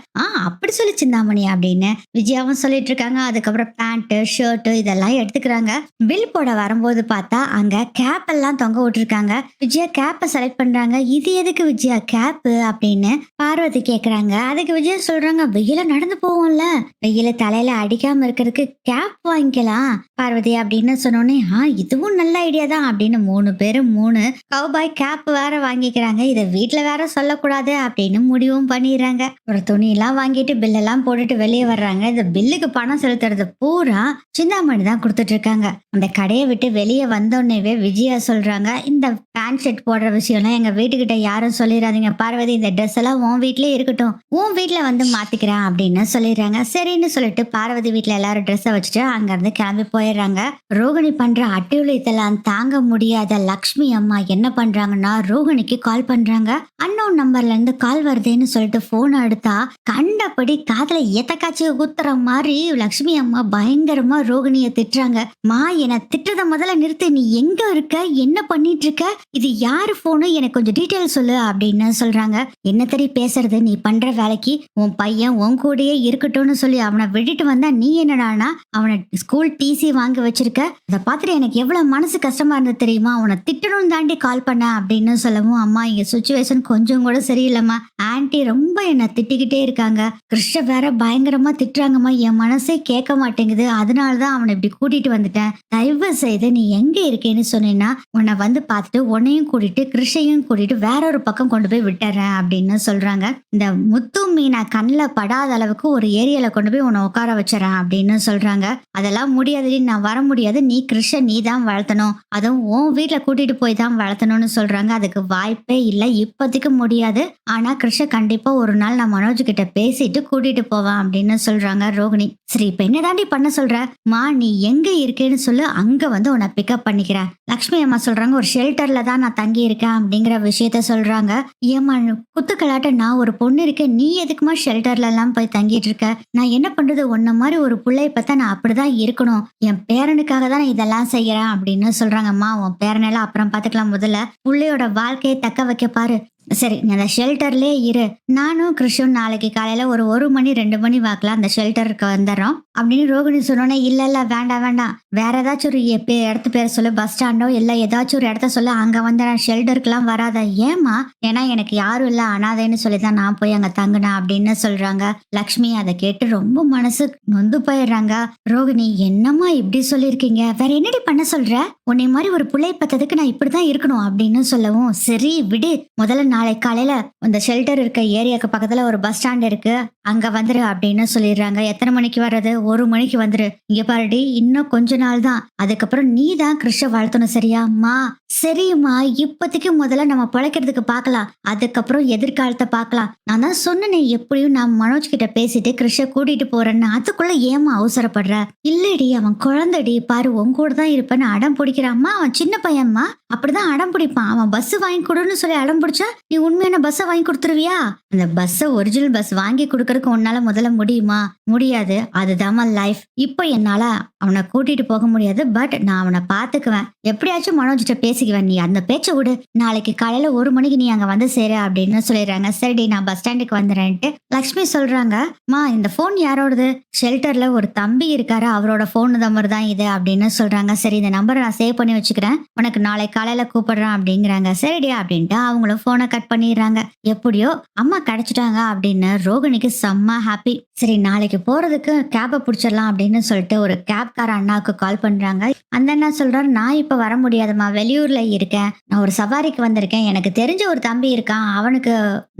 அப்படி சொல்லி சிந்தாமணி அப்படின்னு விஜயாவும் சொல்லிட்டு இருக்காங்க. அதுக்கப்புறம் பேண்ட் ஷர்ட் இதெல்லாம் எடுத்துக்கிறாங்க. பில் போட வரும்போது பார்த்தா அங்க கேப் எல்லாம் தொங்க விட்டுருக்காங்க. விஜயா கேப்பை செலக்ட் பண்றாங்க. இது எதுக்கு விஜயா கேப் அப்படின்னு பார்வதி கேக்குறாங்க. அதுக்கு விஜயா சொல்றாங்க, வெயில நடந்து போவோம்ல, வெயில தலையில அடிக்காம இருக்கிறதுக்கு கேப் வாங்கிக்கலாம் பார்வதி அப்படின்னு சொன்னோன்னே, இதுவும் நல்ல ஐடியா தான் அப்படின்னு 3 பேரும் 3 கவுபாய் கேப் வேற வாங்கிக்கிறாங்க. இதை வீட்டுல வேற சொல்லக்கூடாது அப்படின்னு முடிவும் பண்ணிடுறாங்க. ஒரு துணி எல்லாம் வாங்கிட்டு பில் எல்லாம் போட்டுட்டு வெளியே வர்றாங்க. இந்த பில்லுக்கு பணம் செலுத்துறது பூரா சிந்தாமணி தான் கொடுத்துட்டு இருக்காங்க. அந்த கடையை விட்டு வெளியே வந்தோடனேவே விஜயா சொல்றாங்க, இந்த பேண்ட் ஷர்ட் போடுற விஷயம்லாம் எங்க வீட்டுக்கிட்ட யாரும் சொல்லிடாதீங்க பார்வதி, இந்த ட்ரெஸ் எல்லாம் உன் வீட்லயே இருக்கட்டும், உன் வீட்டுல வந்து மாத்திக்கிறேன் அப்படின்னு சொல்லிடுறாங்க. சரின்னு சொல்லிட்டு பார்வதி வீட்டுல எல்லாரும் ட்ரெஸ்ஸை வச்சுட்டு அங்க இருந்து கிளம்பி போயிடுறாங்க. ரோகிணி பண்ற அட்டூழியத்தெல்லாம் தாங்க முடியாத லக்ஷ்மி அம்மா என்ன பண்றாங்கன்னா ரோகிணிக்கு கால் பண்றாங்க. அன்னோன் நம்பர்ல இருந்து கால் வருதுன்னு சொல்லிட்டு போன் எடுத்தா கண்டபடி காதுல ஏத்தக்காட்சி குத்துற மாதிரி லக்ஷ்மி அம்மா பயங்கரமா ரோகிணிய திட்டுறாங்க. மா, என்ன திட்டுறத முதல்ல நிறுத்து, நீ எங்க இருக்க, என்ன பண்ணிட்டு இருக்க, இது யாரு போனு, எனக்கு கொஞ்சம் டீட்டெயில் சொல்லு அப்படின்னு சொல்றாங்க. என்ன தெரிய பேசுறது, நீ பண்ற வேலைக்கு உன் பையன் உன் கூடயே இருக்கட்டும்னு சொல்லி அவனை விட்டுட்டு வந்தா நீ என்னடானா அவனை ஸ்கூல் டிசி வாங்கி வச்சிருக்க, அதை பார்த்துட்டு எனக்கு எவ்வளவு மனசு கஷ்டமா இருந்தது தெரியுமா, அவனை திட்டணும் தாண்டி கால் பண்ண அப்படின்னு சொல்லவும், அம்மா இங்க சுச்சுவேஷன் கொஞ்சம் கூட சரியில்லைம்மா, ஆன்டி ரொம்ப என்ன திட்டிக்கிட்டே இருக்காங்க, கிருஷ்ண வேற பயங்கரமா திட்டுறாங்கம்மா, என் மனசே கேட்க மாட்டேங்குது, அதனாலதான் அவனை இப்படி கூட்டிட்டு வந்துட்டேன், தயவு செய்து நீ எங்க இருக்கேன்னு சொன்னீங்கன்னா உன்னை வந்து பார்த்துட்டு உன்னையும் கூட்டிட்டு கிருஷ்ணையும் கூட்டிட்டு வேற ஒரு பக்கம் கொண்டு போய் விட்டுறேன் அப்படின்னு சொல்றாங்க. இந்த முத்து மீனா கண்ணில் படாத அளவுக்கு ஒரு ஏரியால கொண்டு போய் உன்னை உட்கார வச்சுறேன் அப்படின்னு சொல்றாங்க. அதெல்லாம் முடியாது, நான் வர முடியாது, நீ கிருஷ்ண நீ தான் வளர்த்தணும், அதுவும் உன் வீட்டுல கூட்டிட்டு போய் தான் வளர்த்தணும்னு சொல்றாங்க. அதுக்கு வாய்ப்பே இல்லை, இப்போதைக்கு முடியாது, ஆனா கிருஷ்ண கண்டிப்பா ஒரு நாள் நான் மனோஜ் கிட்ட பேசிட்டு கூட்டிட்டு போவேன் அப்படின்னு சொல்றாங்க ரோகிணி. சரி, இப்ப என்ன தாண்டி பண்ண சொல்ற, மா நீ எங்க இருக்கேன்னு சொல்லு, அங்க வந்து உன்னை பிக்கப் பண்ணிக்கிறேன். லக்ஷ்மி அம்மா சொல்றாங்க, ஒரு ஷெல்டர்ல தான் நான் தங்கி இருக்கேன் அப்படிங்கிற விஷயத்த சொல்றாங்க. ஏமா குத்துக்கலாட்ட, நான் ஒரு பொண்ணு இருக்கேன், நீ எதுக்குமா ஷெல்டர்ல எல்லாம் போய் தங்கிட்டு இருக்க, நான் என்ன பண்றது, உன்ன மாதிரி ஒரு பிள்ளை பார்த்தா நான் அப்படிதான் இருக்கணும், என் பேரனுக்காக தான் நான் இதெல்லாம் செய்யறேன் அப்படின்னு சொல்றாங்கம்மா. உன் பேரனெல்லாம் அப்புறம் பாத்துக்கலாம், முதல்ல பிள்ளையோட வாழ்க்கையை தக்க வைக்க பாரு. சரி, நீ அந்த ஷெல்டர்லயே இரு, நானும் கிருஷ்ணும் நாளைக்கு காலையில ஒரு மணி 2 மணி வாக்கலாம் அந்த ஷெல்டருக்கு வந்துடுறோம் அப்படின்னு ரோகிணி சொன்னோன்னே, இல்ல வேண்டாம், வேற ஏதாச்சும் ஒரு இடத்து பேர் சொல்லு, பஸ் ஸ்டாண்டோ இல்ல ஏதாச்சும் ஒரு இடத்த சொல்லு, அங்க வந்து நான் ஷெல்டருக்குலாம் வராத. ஏமா, ஏன்னா எனக்கு யாரும் இல்ல, அனாதைன்னு சொல்லிதான் நான் போய் அங்க தங்கினேன் அப்படின்னு சொல்றாங்க. லக்ஷ்மி அதை கேட்டு ரொம்ப மனசு நொந்து போயிடுறாங்க. ரோகிணி, என்னம்மா இப்படி சொல்லியிருக்கீங்க, வேற என்னடி பண்ண சொல்ற, உன்னை மாதிரி ஒரு பிள்ளை பத்ததுக்கு நான் இப்படிதான் இருக்கணும் அப்படின்னு சொல்லவும், சரி விடு, முதல்ல நாளை காலையில அந்த ஷெல்டர் இருக்க ஏரியாக்கு பக்கத்துல ஒரு பஸ் ஸ்டாண்ட் இருக்கு, அங்க வந்துரு அப்படின்னு சொல்லிடுறாங்க. எத்தனை மணிக்கு வர்றது, 1 மணிக்கு வந்துரு, இங்க பாருடி இன்னும் கொஞ்ச நாள் தான், அதுக்கப்புறம் நீ தான் கிருஷ்ண வாழ்த்தணும், சரியாம்மா? சரிம்மா, இப்போதைக்கு முதல்ல நம்ம பிழைக்கிறதுக்கு பார்க்கலாம், அதுக்கப்புறம் எதிர்காலத்தை பார்க்கலாம், நான் தான் சொன்னேனே எப்படியும் நான் மனோஜ் கிட்ட பேசிட்டு கிருஷ்ண கூட்டிட்டு போறேன்னு, அதுக்குள்ள ஏமா அவசரப்படுற, இல்லடி அவன் குழந்தைடி, பாரு உன் கூட தான் இருப்பேன்னு அடம் பிடிக்கிறாம்மா, அவன் சின்ன பையன்மா, அப்படிதான் அடம் பிடிப்பான், அவன் பஸ் வாங்கி கொடுன்னு சொல்லி அடம் பிடிச்சா நீ உண்மையான பஸ்ஸை வாங்கி கொடுத்துருவியா, அந்த பஸ்ஸை ஒரிஜினல் பஸ் வாங்கி கொடுக்கறதுக்கு உன்னால முதல்ல முடியுமா, முடியாது, அதுதான் லைஃப். இப்போ என்னால அவனை கூட்டிட்டு போக முடியாது, பட் நான் அவனை பாத்துக்குவேன், எப்படியாச்சும் மனோஜிட்ட பேசிக்குவேன், நீ அந்த பேச்சை விடு, நாளைக்கு காலையில 1 மணிக்கு நீ அங்க வந்து சேரு அப்படின்னு சொல்லிடுறாங்க. சரிடி, நான் பஸ் ஸ்டாண்டுக்கு வந்துடுறேன்ட்டு லக்ஷ்மி சொல்றாங்க. மா, இந்த போன் யாரோடது, ஷெல்டர்ல ஒரு தம்பி இருக்காரு, அவரோட போன் நம்பர் தான் இது அப்படின்னு சொல்றாங்க. சரி, இந்த நம்பரை நான் சேவ் பண்ணி வச்சுக்கிறேன், உனக்கு நாளை காலையில கூப்பிடுறேன் அப்படிங்கிறாங்க. சரிடி அப்படின்ட்டு அவங்களும் போனை கட் பண்ணிடுறாங்க. எப்படியோ அம்மா கிடைச்சிட்டாங்க அப்படின்னு ரோகிணிக்கு செம்ம ஹாப்பி. சரி, நாளைக்கு போறதுக்கு கேபை பிடிச்சிடலாம் அப்படின்னு சொல்லிட்டு ஒரு கேப்கார அண்ணாவுக்கு கால் பண்றாங்க. அந்த அண்ணா சொல்றாரு, நான் இப்ப வர முடியாதுமா, வெளியூர்ல இருக்கேன், நான் ஒரு சவாரிக்கு வந்திருக்கேன், எனக்கு தெரிஞ்ச ஒரு தம்பி இருக்கான், அவனுக்கு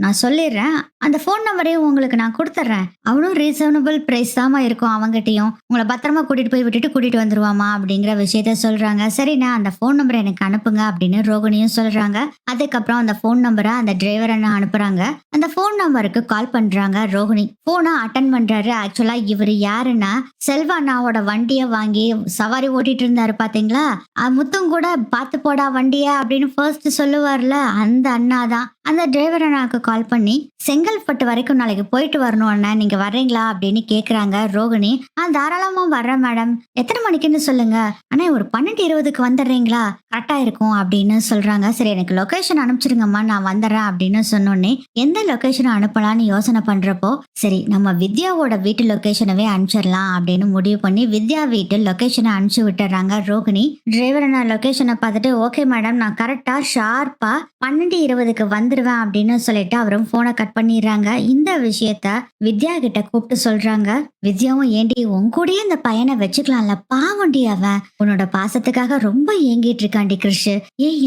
நான் சொல்லிடுறேன், அந்த போன் நம்பரையும் உங்களுக்கு நான் கொடுத்துட்றேன், அவனும் ரீசனபிள் பிரைஸ் தாமா இருக்கும், அவங்ககிட்டயும் உங்களை பத்திரமா கூட்டிட்டு போய் விட்டுட்டு கூட்டிட்டு வந்துருவாமா அப்படிங்கிற விஷயத்த சொல்றாங்க. சரிண்ணா, அந்த போன் நம்பரை எனக்கு அனுப்புங்க அப்படின்னு ரோகிணியும் சொல்றாங்க. அதுக்கப்புறம் அந்த போன் நம்பரை அந்த டிரைவர் அண்ணா அனுப்புறாங்க. அந்த போன் நம்பருக்கு கால் பண்றாங்க ரோகிணி. போனை அட்டன் பண்றாரு. ஆக்சுவலா இவர் யாருன்னா செல்வா அண்ணாவோட வண்டியை வாங்கி சவாரி ஓட்டிட்டு இருந்தாரு பாத்தீங்களா, முத்தும் கூட பார்த்து போடா வண்டிய அப்படின்னு ஃபர்ஸ்ட் சொல்லுவார்ல, அந்த அண்ணா தான். அந்த டிரைவர் அண்ணாவுக்கு கால் பண்ணி செங்கல்பட்டு வரைக்கும் நாளைக்கு போயிட்டு வரணும் அண்ணா, நீங்க வர்றீங்களா அப்படின்னு கேக்குறாங்க ரோகிணி. தாராளமா வர்றேன் மேடம், எத்தனை மணிக்குன்னு சொல்லுங்க, அண்ணா ஒரு 12:20க்கு வந்துடுறீங்களா, கரெக்டா இருக்கும் அப்படின்னு சொல்றாங்க. சரி, எனக்கு லொகேஷன் அனுப்பிச்சிருங்கம்மா, நான் வந்துடுறேன் அப்படின்னு சொன்னோன்னே எந்த லொகேஷன் அனுப்பலான்னு யோசனை பண்றப்போ, சரி நம்ம வித்யாவோட வீட்டு லொகேஷனவே அனுப்பிச்சிடலாம் அப்படின்னு முடிவு பண்ணி வித்யா வீட்டு லொகேஷனை அனுப்பிச்சு விட்டுறாங்க ரோகிணி. டிரைவர் நான் லொகேஷனை பார்த்துட்டு, ஓகே மேடம், நான் கரெக்டா ஷார்ப்பா 12:20க்கு வந்துடுவேன் அப்படின்னு சொல்லிட்டு அவரும் போனை கட் பண்ணிடுறாரு. பண்ணிக்கிறாங்க. இந்த விஷயத்த வித்யா கிட்ட கூப்பிட்டு சொல்றாங்க. வித்யாவும், ஏண்டி உன் கூடயே அந்த பையனை வச்சுக்கலாம்ல, பாவண்டி அவன் உன்னோட பாசத்துக்காக ரொம்ப ஏங்கிட்டு இருக்காண்டி கிறிஷ்.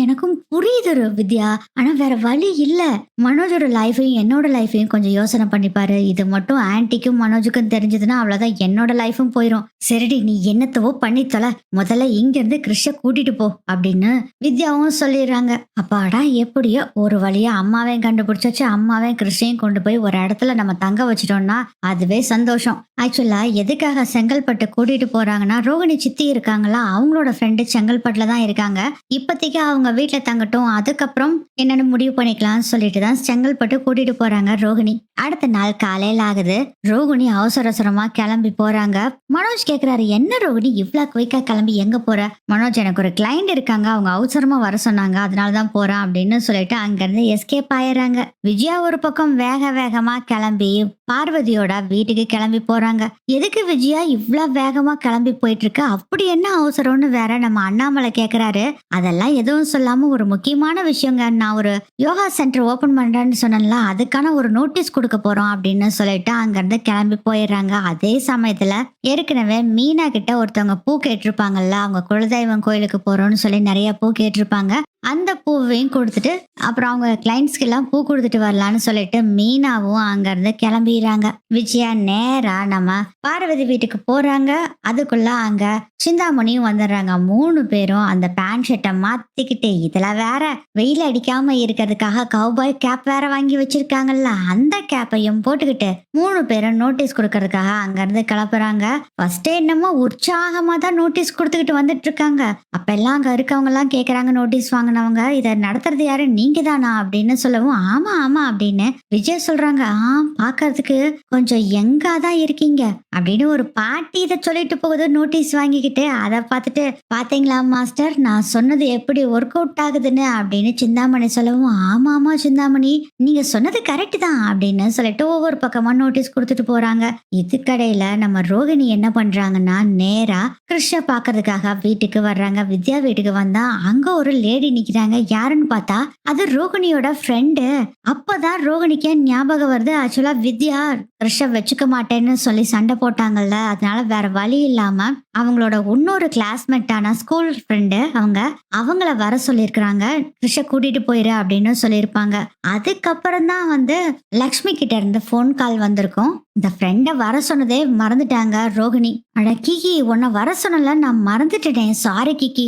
எனக்கும் புரியுது வித்யா, ஆனா வேற வழி இல்ல. மனோஜோட லைஃபையும் என்னோட லைஃபையும் கொஞ்சம் யோசனை பண்ணிப்பாரு. இது மட்டும் ஆன்ட்டிக்கும் மனோஜுக்கும் தெரிஞ்சதுன்னா அவ்வளவுதான், என்னோட லைஃபும் போயிரும். சரிடி, நீ என்னத்தவோ பண்ணி தொலை, முதல்ல இங்க இருந்து கிறிஷ கூட்டிட்டு போ அப்படின்னு வித்யாவும் சொல்லிடுறாங்க. அப்பாடா, எப்படியோ ஒரு வழியா அம்மாவையும் கண்டுபிடிச்சாச்சு. அம்மாவையும் கிறிஷையும் கொண்டு போய் ஒரு இடத்துல நம்ம தங்க வச்சிட்டோம்னா அதுவே சந்தோஷம். ஆக்சுவலா எதுக்காக செங்கல்பட்டு கூட்டிட்டு போறாங்கன்னா, ரோகிணி சித்தி இருக்காங்களா, அவங்களோட ஃப்ரெண்டு செங்கல்பட்டுல தான் இருக்காங்க. இப்போதைக்கு அவங்க வீட்டுல தங்கட்டும், அதுக்கப்புறம் என்னன்னு முடிவு பண்ணிக்கலாம்னு சொல்லிட்டு தான் செங்கல்பட்டு கூட்டிட்டு போறாங்க ரோகிணி. அடுத்த நாள் காலையில ஆகுது. ரோகிணி அவசர அவசரமா கிளம்பி போறாங்க. மனோஜ் கேக்குறாரு, என்ன ரோகிணி இவ்வளவு குயிக்கா கிளம்பி எங்க போற? மனோஜ், எனக்கு ஒரு கிளைண்ட் இருக்காங்க, அவங்க அவசரமா வர சொன்னாங்க, அதனாலதான் போறேன் அப்படின்னு சொல்லிட்டு அங்க இருந்து எஸ்கேப் ஆயிடுறாங்க. விஜயா ஒரு பக்கம் வேக வேகமா கிளம்பி பார்வதியோட வீட்டுக்கு கிளம்பி போறாங்க. எதுக்கு விஜயா இவ்வளவு வேகமா கிளம்பி போயிட்டு இருக்கு, அப்படி என்ன அவசரம்னு வேற நம்ம அண்ணாமலை கேக்குறாரு. அதெல்லாம் எதுவும் சொல்லாம, ஒரு முக்கியமான விஷயங்க, நான் ஒரு யோகா சென்டர் ஓபன் பண்றேன்னு சொன்னேன்ல, அதுக்கான ஒரு நோட்டீஸ் கொடுக்க போறோம் அப்படின்னு சொல்லிட்டு அங்க இருந்து கிளம்பி போயிடுறாங்க. அதே சமயத்துல ஏற்கனவே மீனா கிட்ட ஒருத்தவங்க பூ கேட்டிருப்பாங்கல்ல, அவங்க குலதெய்வம் கோயிலுக்கு போறோம்னு சொல்லி நிறைய பூ கேட்டிருப்பாங்க. அந்த பூவையும் கொடுத்துட்டு அப்புறம் அவங்க கிளைண்ட்ஸ்க்கு எல்லாம் பூ கொடுத்துட்டு வரலான்னு சொல்லிட்டு மீனாவும் அங்க இருந்து கிளம்பிடுறாங்க. விஜயா நேரா நம்ம பார்வதி வீட்டுக்கு போறாங்க. அதுக்குள்ள அங்க சிந்தாமணியும் வந்துடுறாங்க. 3 பேரும் அந்த பேண்ட் ஷர்ட்டை மாத்திக்கிட்டு, இதுல வேற வெயில் அடிக்காம இருக்கிறதுக்காக கவுபாய் கேப் வேற வாங்கி வச்சிருக்காங்கல்ல, அந்த கேப்பையும் போட்டுக்கிட்டு 3 பேரும் நோட்டீஸ் கொடுக்கறதுக்காக அங்க இருந்து கிளப்புறாங்க. ஃபர்ஸ்ட் என்னமோ உற்சாகமா தான் நோட்டீஸ் கொடுத்துக்கிட்டு வந்துட்டு இருக்காங்க. அப்ப எல்லாம் அங்க இருக்கவங்க எல்லாம் கேக்குறாங்க, நோட்டீஸ் வாங்கினவங்க, இதை நடத்துறது யாரு, நீங்க தானா அப்படின்னு சொல்லவும், ஆமா ஆமா அப்படின்னு விஜய் சொல்றாங்க. பாக்குறதுக்கு கொஞ்சம் யங்கா தான் இருக்கீங்க அப்படின்னு ஒரு பாட்டி இதை சொல்லிட்டு போகுது நோட்டீஸ் வாங்கிக்கிட்டு. அதை பார்த்துட்டு, பாத்தீங்களா மாஸ்டர், நான் சொன்னது எப்படி ஒர்க் அவுட் ஆகுதுன்னு அப்படின்னு சிந்தாமணி சொல்லவும், ஆமா ஆமா சிந்தாமணி, நீங்க சொன்னது கரெக்ட் தான் அப்படின்னு சொல்லிட்டு ஒவ்வொரு பக்கமா நோட்டீஸ் கொடுத்துட்டு போறாங்க. இதுக்கடையில நம்ம ரோகிணி என்ன பண்றாங்கன்னா, நேரா கிருஷ்ண பாக்குறதுக்காக வீட்டுக்கு வர்றாங்க. வித்யா வீட்டுக்கு வந்தா அங்க ஒரு லேடி நிக்கிறாங்க. யாருன்னு பார்த்தா அது ரோகிணியோட ஃப்ரெண்டு. அப்பதான் ரோகிணிக்கு ஞாபகம் வருது, ஆக்சுவலா வித்யா கிருஷ்ண வச்சுக்க மாட்டேன்னு சொல்லி சண்டை போட்டாங்கல்ல, அதனால வேற வழி இல்லாம அவங்களோட இன்னொரு கிளாஸ்மேட்டான ஸ்கூல் ஃப்ரெண்டு அவங்கள வர சொல்லியிருக்கிறாங்க. கிருஷ்ண கூட்டிட்டு போயிரு அப்படின்னு சொல்லியிருப்பாங்க. அதுக்கப்புறம் தான் லக்ஷ்மி கிட்ட இருந்து போன் கால் வந்திருக்கும். இந்த ஃப்ரெண்டை வர சொன்னதே மறந்துட்டாங்க ரோகிணி. அட கிகி, உன்னை வர சொன்னல, நான் மறந்துட்டேன், சாரி கிகி,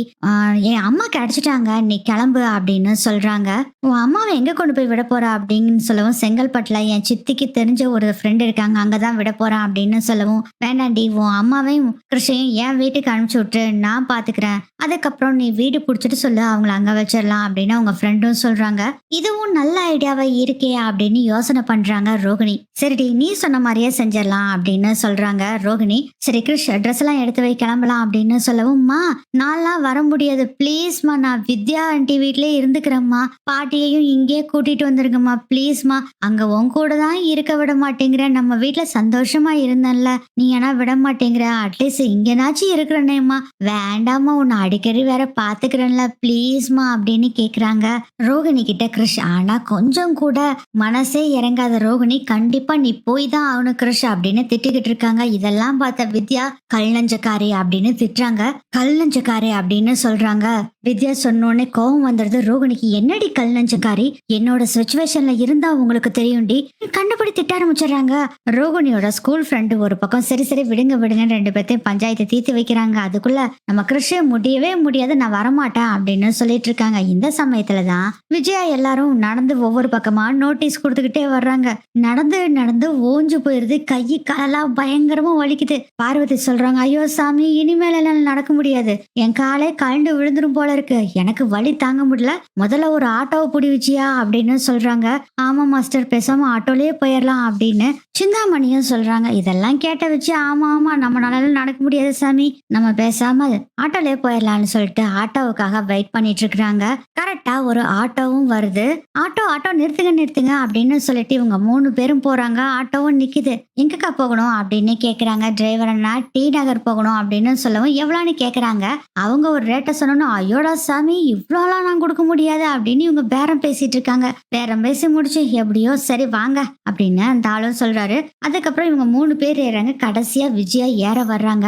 என் அம்மா கிடைச்சிட்டாங்க, நீ கிளம்பு அப்படின்னு சொல்றாங்க. உன் அம்மாவை எங்க கொண்டு போய் விட போற அப்படின்னு சொல்லவும், செங்கல்பட்டுல என் சித்திக்கு தெரிஞ்ச ஒரு ஃப்ரெண்ட் இருக்காங்க, அங்கதான் விட போறேன் அப்படின்னு சொல்லவும், வேண்டாண்டி, உன் அம்மாவையும் கிருஷ்ணையும் என் வீட்டுக்கு அனுப்பிச்சு விட்டு நான் பாத்துக்கிறேன், அதுக்கப்புறம் நீ வீடு பிடிச்சிட்டு சொல்லு, அவங்கள அங்க வச்சிடலாம் அப்படின்னு அவங்க ஃப்ரெண்டும் சொல்றாங்க. இதுவும் நல்ல ஐடியாவா இருக்கே அப்படின்னு யோசனை பண்றாங்க ரோகிணி. சரிடி, நீ சொன்ன மாதிரியே செஞ்சிடலாம் அப்படின்னு சொல்றாங்க ரோகிணி. சரி கிருஷ், ட்ரெஸ் எல்லாம் எடுத்து வை, கிளம்பலாம் அப்படின்னு சொல்லவும், மா நான்லாம் வர முடியாது ப்ளீஸ்மா, நான் வித்யா ஆண்டி வீட்லயே இருந்துக்கிறேம்மா, பாட்டியையும் இங்கே கூட்டிட்டு வந்துருங்கம்மா ப்ளீஸ்மா, அங்க உன் கூட தான் இருக்க விட மாட்டேங்கிற, நம்ம வீட்டுல சந்தோஷமா இருந்தேன்ல, நீ ஏன்னா விட மாட்டேங்கிற, அட்லீஸ்ட் இங்கனாச்சும் இருக்கிறனேம்மா, வேண்டாமா, உன்னை அடிக்கடி வேற பாத்துக்கிறேன்ல ப்ளீஸ்மா அப்படின்னு கேக்குறாங்க ரோகிணி கிட்ட கிருஷ். ஆனா கொஞ்சம் கூட மனசே இறங்காத ரோகிணி, கண்டிப்பா நீ போய் தான் ஆகணும் கிருஷ் அப்படின்னு திட்டிக்கிட்டு இருக்காங்க. இதெல்லாம் பார்த்த வித்யா, கல் நஞ்சக்காரி அப்படின்னு திட்டுறாங்க. கல் நஞ்சக்காரி அப்படின்னு சொல்றாங்க. வித்யா சொன்னோடனே கோவம் வந்துடுது ரோகிணிக்கு. என்னடி கல் நஞ்சக்காரி, என்னோட சிச்சுவேஷன்ல இருந்தா உங்களுக்கு தெரியும்டி, கண்டுபிடி திட்ட ஆரம்பிச்சிடுறாங்க. ரோகிணியோட ஸ்கூல் ஃப்ரெண்டு ஒரு பக்கம் சரி சரி விடுங்க விடுங்க 2 பேர்த்தையும் பஞ்சாயத்தை தீர்த்து வைக்கிறாங்க. அதுக்குள்ள நம்ம கிருஷ் முடியவே முடியாது, நான் வரமாட்டேன் அப்படின்னு சொல்லிட்டு இருக்காங்க. இந்த சமயத்துலதான் விஜயா எல்லாரும் நடந்து ஒவ்வொரு பக்கமா நோட்டீஸ் கொடுத்துக்கிட்டே வர்றாங்க. நடந்து நடந்து ஓஞ்சு போயிருது, கை காலெல்லாம் பயங்கரமா வலிக்குது. பார்வதி சொல்றாங்க, ஐயோ சாமி, இனிமேல எல்லாம் நடக்க முடியாது, என் காலே கழண்டு விழுந்துரும் போல இருக்கு, எனக்கு வலி தாங்க முடியல, முதல்ல ஒரு ஆட்டோவை பிடிச்சியா அப்படின்னு சொல்றாங்க. ஆமா மாஸ்டர், பேசாம ஆட்டோலயே போயிடலாம் அப்படின்னு சிந்தாமணியும் சொல்றாங்க. இதெல்லாம் கேட்ட வச்சு, ஆமா ஆமா, நம்மளால நடக்க முடியாது சாமி, நம்ம பேசாம ஆட்டோலயே போயிடலாம்னு சொல்லிட்டு ஆட்டோவுக்காக வெயிட் பண்ணிட்டு இருக்கிறாங்க. கரெக்டா ஒரு ஆட்டோவும் வருது. ஆட்டோ ஆட்டோ நிறுத்துங்க நிறுத்துங்க அப்படின்னு சொல்லிட்டு இவங்க 3 பேரும் போறாங்க. ஆட்டோவும் நிக்குது. எங்கக்கா போகணும் அப்படின்னு கேக்குறாங்க. டிரைவர் அண்ணா டி நகர் போகணும் அப்படின்னு சொல்லவும் எவ்வளோன்னு கேக்குறாங்க. அவங்க ஒரு ரேட்டை சொன்னோன்னு, ஐயோடா சாமி இவ்வளோலாம் நான் கொடுக்க முடியாது அப்படின்னு இவங்க பேரம் பேசிட்டு இருக்காங்க. பேரம் பேசி முடிச்சு எப்படியோ சரி வாங்க அப்படின்னு அந்த ஆளும் சொல்றாரு. அதுக்கப்புறம் இவங்க 3 பேர் ஏறாங்க. கடைசியா விஜயா ஏற வர்றாங்க.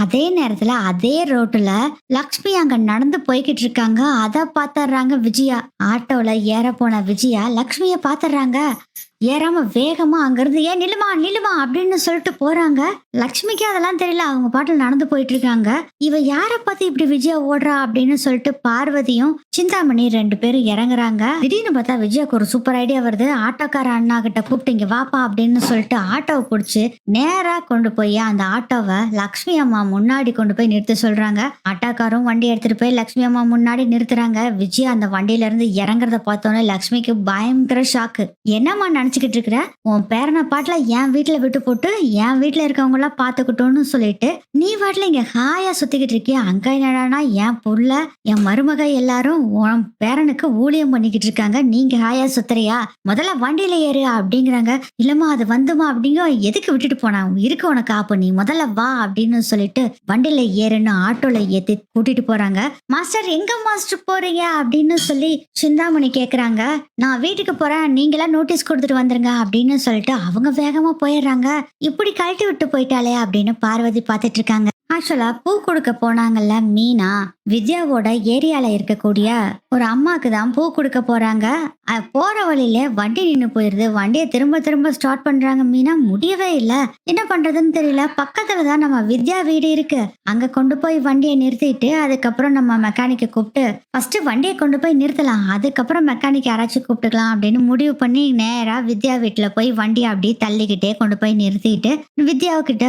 அதே நேரத்துல அதே ரோட்டுல லக்ஷ்மி அங்க நடந்து போய்கிட்டு இருக்காங்க. அத பாத்துறாங்க விஜயா. ஆட்டோல ஏற போன விஜயா லக்ஷ்மிய பாத்துறாங்க. ஏறாம வேகமா அங்கிருந்து ஏன் நில்லுமா நில்லுமா அப்படின்னு சொல்லிட்டு போறாங்க. லக்ஷ்மிக்கு அதெல்லாம் தெரியல. அவங்க பாட்டில் நடந்து போயிட்டு இருக்காங்க. இவ யார பார்த்து இப்படி விஜயா ஓடுறா அப்படின்னு சொல்லிட்டு பார்வதியும் சிந்தாமணி 2 பேரும் இறங்குறாங்க. திடீர்னு பார்த்தா விஜயாக்கு ஒரு சூப்பர் ஐடியா வருது. ஆட்டோக்கார அண்ணா கிட்ட கூப்பிட்டு இங்க வாப்பா அப்படின்னு சொல்லிட்டு ஆட்டோவை பிடிச்சு நேரா கொண்டு போய் அந்த ஆட்டோவை லக்ஷ்மி அம்மா முன்னாடி கொண்டு போய் நிறுத்த சொல்றாங்க. ஆட்டோக்காரும் வண்டி எடுத்துட்டு போய் லக்ஷ்மி அம்மா முன்னாடி நிறுத்துறாங்க. விஜயா அந்த வண்டியில இருந்து இறங்குறத பார்த்தோன்னே லக்ஷ்மிக்கு பயங்கர ஷாக்கு. என்னம்மா நினைச்சுக்கிட்டு இருக்கிற? உன் பேரனை பாட்டுல என் வீட்டுல விட்டு போட்டு என் வீட்டுல இருக்கவங்க எல்லாம் பாத்துக்கிட்டோன்னு சொல்லிட்டு நீ பாட்டுல இங்க ஹாயா சுத்திக்கிட்டு இருக்கிய. அங்க என்னடானா என் புள்ள என் மருமக எல்லாரும் உன் பேரனுக்கு ஊழியம் பண்ணிக்கிட்டு இருக்காங்க. நீங்க ஹாயா சுத்துறியா? முதல்ல வண்டியில ஏறு அப்படிங்கிறாங்க. இல்லம்மா அது வந்துமா அப்படிங்க. எதுக்கு விட்டுட்டு போனா இருக்கு உனக்கு ஆப்பு, நீ முதல்ல வா அப்படின்னு சொல்லிட்டு வண்டியில ஏறுன்னு ஆட்டோல ஏத்தி கூட்டிட்டு போறாங்க. மாஸ்டர் எங்க மாஸ்டர் போறீங்க அப்படின்னு சொல்லி சிந்தாமணி கேக்குறாங்க. நான் வீட்டுக்கு போறேன், நீங்களா நோட்டீஸ் கொடுத்துட்டு வந்துருங்க அப்படின்னு சொல்லிட்டு அவங்க வேகமா போயிடுறாங்க. இப்படி கழட்டி விட்டு போயிட்டாலே அப்படின்னு பார்வதி பார்த்துட்டு இருக்காங்க. ஆக்சுவலா பூ கொடுக்க போனாங்கல்ல மீனா, வித்யாவோட ஏரியால இருக்கக்கூடிய ஒரு அம்மாக்கு தான் பூ கொடுக்க போறாங்க. போற வழியில வண்டி நின்று போயிருது. வண்டியை திரும்ப திரும்ப ஸ்டார்ட் பண்றாங்க. மீனா முடியவே இல்ல, என்ன பண்றதுன்னு தெரியல. பக்கத்துலதான் நம்ம வித்யா வீடு இருக்கு. அங்க கொண்டு போய் வண்டியை நிறுத்திட்டு அதுக்கப்புறம் நம்ம மெக்கானிக்கை கூப்பிட்டு ஃபர்ஸ்ட் வண்டியை கொண்டு போய் நிறுத்தலாம், அதுக்கப்புறம் மெக்கானிக் யாராச்சும் கூப்பிட்டுக்கலாம் அப்படின்னு முடிவு பண்ணி நேரா வித்யா வீட்டுல போய் வண்டியை அப்படியே தள்ளிக்கிட்டே கொண்டு போய் நிறுத்திட்டு வித்யாவுக்கிட்ட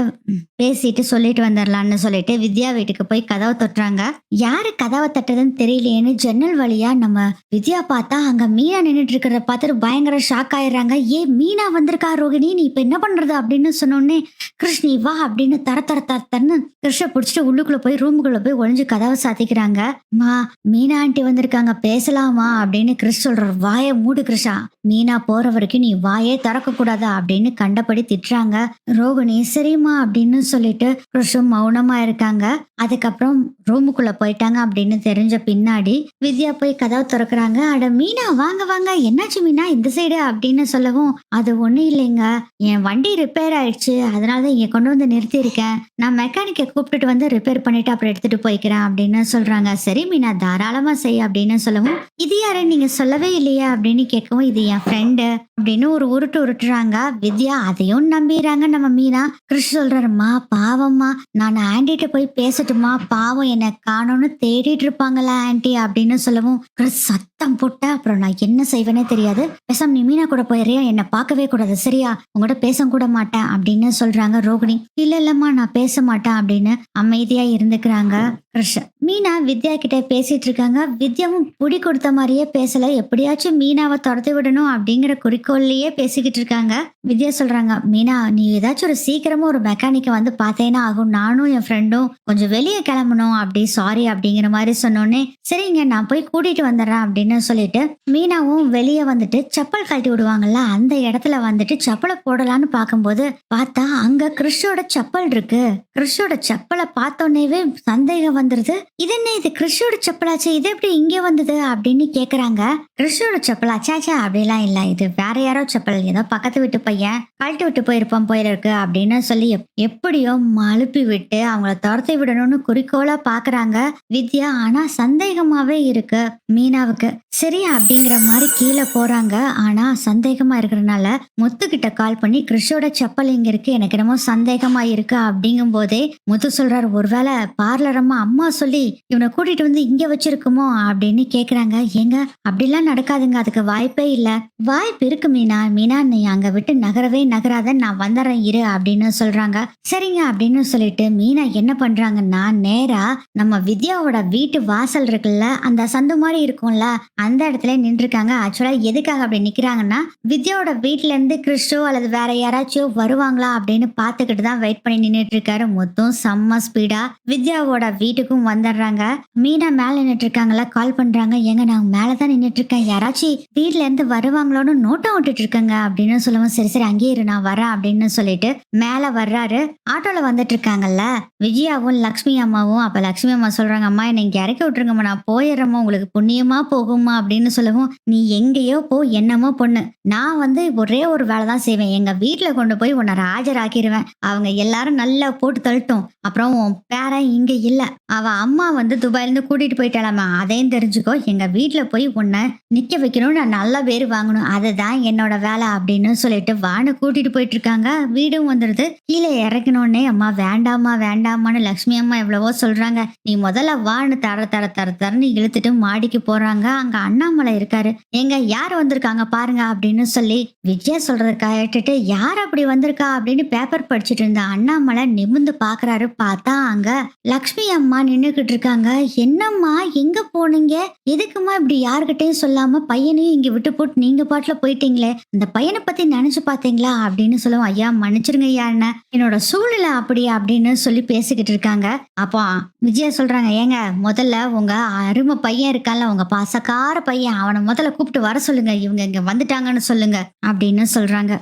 பேசிட்டு சொல்லிட்டு வந்துடலாம்னு சொல்லிட்டு வித்யா வீட்டுக்கு போய் கதவை தட்டுறாங்க. யாரு கதவை தட்டதுன்னு தெரியலையேன்னு ஜன்னல் வழியா நம்ம வித்யா பார்த்தா அங்க மீனா நின்றுட்டு இருக்கிறத பார்த்துட்டு பயங்கர ஷாக் ஆயிடுறாங்க. மீனா வந்திருக்கா ரோகிணி, நீ இப்ப என்ன பண்றது அப்படின்னு சொன்னோடனே கிருஷ்ணி வா அப்படின்னு தரன்னு கிருஷ்ண பிடிச்சிட்டு உள்ளுக்குள்ள போய் ரூமுக்குள்ள போய் ஒளிஞ்சு கதவை சாத்திக்கிறாங்க. மா மீனா ஆண்டி வந்திருக்காங்க, பேசலாமா அப்படின்னு கிருஷ் சொல்றாரு. வாயை மூடு கிருஷா, மீனா போற வரைக்கும் நீ வாயே திறக்க கூடாது அப்படின்னு கண்டபடி திட்டுறாங்க. ரோகிணி சரிம்மா அப்படின்னு சொல்லிட்டு கிருஷும் மௌனமா இருக்காங்க. அதுக்கப்புறம் ரூமுக்குள்ள போயிட்டாங்க அப்படின்னு தெரிஞ்ச பின்னாடி வித்யா போய் கதவை திறக்கிறாங்க. அட மீனா வாங்க வாங்க, என்னாச்சு மீனா இந்த சைடு அப்படின்னு சொல்லவும் அது ஒண்ணும் இல்லைங்க, என் வண்டி ரிப்பேர் ஆயிடுச்சு, அதனாலதான் இங்க கொண்டு வந்து நிறுத்தி இருக்கேன். நான் மெக்கானிக்கை கூப்பிட்டுட்டு வந்து ரிப்பேர் பண்ணிட்டு அப்புறம் எடுத்துட்டு போய்க்கிறேன் அப்படின்னு சொல்றாங்க. சரி மீனா தாராளமா செய் அப்படின்னு சொல்லவும் இது யாரு நீங்க சொல்லவே இல்லையா அப்படின்னு கேட்கவும் இது என் ஃப்ரெண்டு அப்படின்னு ஒரு உருட்டுறாங்க. வித்யா அதையும் நம்பிடுறாங்க. நம்ம மீனா கிருஷ் சொல்றாருமா பாவம்மா, நான் ஆன்டிட்ட போய் பேசட்டுமா, பாவம் என்ன காணோன்னு தேடிட்டு இருப்பாங்களா ஆன்டி அப்படின்னு சொல்லவும் கிருஷ் சத்தம் போட்ட அப்புறம் நான் என்ன செய்வேனே தெரியாது, பேசாம நீ மீனா கூட போயிடுறியா, என்ன பார்க்கவே கூடாது சரியா, உங்கள்கிட்ட பேச கூட மாட்டேன் அப்படின்னு சொல்றாங்க. ரோகிணி இல்லம்மா நான் பேச மாட்டேன் அப்படின்னு அமைதியா இருந்துக்கிறாங்க. கிருஷ் மீனா வித்யா கிட்ட பேசிட்டு இருக்காங்க. வித்யாவும் புடி கொடுத்த மாதிரியே பேசல, எப்படியாச்சும் மீனாவை துரத்தி விடணும் அப்படிங்கிற குறிக்கோள்லயே பேசிக்கிட்டு இருக்காங்க. வித்யா சொல்றாங்க, மீனா நீ ஏதாச்சும் ஒரு சீக்கிரமா ஒரு மெக்கானிக்கை வந்து பார்த்தேன்னா ஆகும், நானும் என் ஃப்ரெண்டும் கொஞ்சம் வெளியே கிளம்பணும் அப்படி சாரி அப்படிங்கிற மாதிரி சொன்னோன்னே சரிங்க நான் போய் கூட்டிட்டு வந்துடுறேன் அப்படின்னு சொல்லிட்டு மீனாவும் வெளியே வந்துட்டு செப்பல் கழட்டி விடுவாங்கல்ல அந்த இடத்துல வந்துட்டு செப்பலை போடலான்னு பார்க்கும்போது பார்த்தா அங்க கிருஷோட செப்பல் இருக்கு. கிருஷோட செப்பலை பார்த்தோன்னேவே சந்தேகம் வந்துருது. இது என்ன, இது கிருஷோட செப்பலாச்சு, இது எப்படி இங்க வந்தது அப்படின்னு கேக்குறாங்க. கிருஷோட செப்பலாச்சாச்சா அப்படிலாம் இல்ல, இது வேற யாரோ செப்பல், ஏதோ பக்கத்து வீட்டு பையன் கழட்டி விட்டு போயிருப்பான் போயிருக்கு அப்படின்னு சொல்லி எப்படியோ அழுப்பி விட்டு அவங்கள துரத்தி விடணும்னு குறிக்கோளா பாக்குறாங்க வித்யா. ஆனா சந்தேகமாவே இருக்கு மீனாவுக்கு. சரி அப்படிங்கிற மாதிரி கீழே போறாங்க. ஆனா சந்தேகமா இருக்கிறதுனால முத்துக்கிட்ட கால் பண்ணி கிருஷோட செப்பல் இங்க இருக்கு, எனக்கு என்னமோ சந்தேகமா இருக்கு அப்படிங்கும் போதே முத்து சொல்றாரு, ஒருவேளை பார்லர் அம்மா அம்மா சொல்லி இவனை கூட்டிட்டு வந்து இங்க வச்சிருக்குமோ அப்படின்னு கேக்குறாங்க. ஏங்க அப்படிலாம் நடக்காதுங்க, அதுக்கு வாய்ப்பே இல்ல. வாய்ப்பு இருக்கு மீனா. மீனா நீ அங்க விட்டு நகரவே நகராத, நான் வந்துடுறேன் இரு அப்படின்னு சொல்றாங்க. சரிங்க அப்படின்னு சொல்லிட்டு மீனா என்ன பண்றாங்கன்னா நேரா நம்ம வித்யாவோட வீட்டு வாசல் இருக்குல்ல, அந்த சந்து மாதிரி இருக்கும்ல, அந்த இடத்துல நின்று இருக்காங்க. ஆக்சுவலா எதுக்காக அப்படி நிக்கிறாங்கன்னா வித்யாவோட வீட்ல இருந்து கிறிஸ்டோ அல்லது வேற யாராச்சும் வருவாங்களா அப்படின்னு பாத்துக்கிட்டு தான் வெயிட் பண்ணி நின்னுட்டு இருக்காரு. மொத்தம் செம்ம ஸ்பீடா வித்யாவோட வீட்டுக்கும் வந்துடுறாங்க. மீனா மேல நின்னுட்டு இருக்காங்களா, கால் பண்றாங்க. ஏங்க நான் மேலதான் நின்னுட்டு இருக்கேன், யாராச்சும் வீட்ல இருந்து வருவாங்களோன்னு நோட்டம் விட்டுட்டு இருக்கேங்க அப்படின்னு சொல்லவும், சரி சரி அங்கேயே இரு நான் வரேன் அப்படின்னு சொல்லிட்டு மேல வர்றாரு. ஆட்டோல வந்துட்டு இருக்காங்கல்ல விஜயாவும் லக்ஷ்மி அம்மாவும். அப்ப லக்ஷ்மி அம்மா சொல்றாங்க, அம்மா என்னை இங்க இறக்கி விட்டுருங்கம்மா, நான் போயிடுறேம்மா, உங்களுக்கு புண்ணியமா போகுமா அப்படின்னு சொல்லவும், நீ எங்கேயோ போ, என்னமோ பொண்ணு, நான் வந்து ஒரே ஒரு வேலை தான் செய்வேன், எங்க வீட்டுல கொண்டு போய் உன்னை ராஜராக்கிடுவேன், அவங்க எல்லாரும் நல்லா போட்டு தள்ளட்டும், அப்புறம் உன் பேரன் இங்க இல்ல, அவ அம்மா வந்து துபாயில இருந்து கூட்டிட்டு போயிட்டாலாமா, அதையும் தெரிஞ்சுக்கோ, எங்க வீட்டுல போய் உன்னை நிக்க வைக்கணும், நான் நல்ல பேர் வாங்கணும், அதுதான் என்னோட வேலை அப்படின்னு சொல்லிட்டு வான்னு கூட்டிட்டு போயிட்டு இருக்காங்க. வீடும் வந்துடுது. கீழே இறக்கணும்னே அம்மா வேண்டாமா வேண்டாமான்னு லக்ஷ்மி அம்மா எவ்வளவோ சொல்றாங்க. நீ முதல்ல வான்னு தர தர தர தரன்னு இழுத்துட்டு மாடிக்கு போறாங்க. அங்க அண்ணாமலை இருக்காரு. எங்க யார் வந்திருக்காங்க பாருங்க அப்படின்னு சொல்லி விஜயா சொல்றத கேட்டுட்டு, யார் அப்படி வந்திருக்கா அப்படின்னு பேப்பர் படிச்சுட்டு இருந்த அண்ணாமலை நிமிர்ந்து பாக்குறாரு. பார்த்தா அங்க லக்ஷ்மி அம்மா நின்னுகிட்டு இருக்காங்க. என்னம்மா எங்க போனீங்க, எதுக்குமா இப்படி யாருக்கிட்டையும் சொல்லாம பையனையும் இங்க விட்டு போட்டு நீங்க பாட்டுல போயிட்டீங்களே, இந்த பையனை பத்தி நினைச்சு பாத்தீங்களா அப்படின்னு சொல்லுவோம். ஐயா மன்னிச்சிருங்க ஐயா, என்ன என்னோட சூழ்நிலை அப்படி அப்படின்னு சொல்லி பேசிக்கிட்டு இருக்காங்க. அப்போ விஜயா சொல்றாங்க, ஏங்க முதல்ல உங்க அருமை பையன் இருக்கான்ல, உங்க பாசக்கார பையன், அவனை முதல்ல கூப்பிட்டு வர சொல்லுங்க, இவங்க இங்க வந்துட்டாங்கன்னு சொல்லுங்க அப்படின்னு சொல்றாங்க.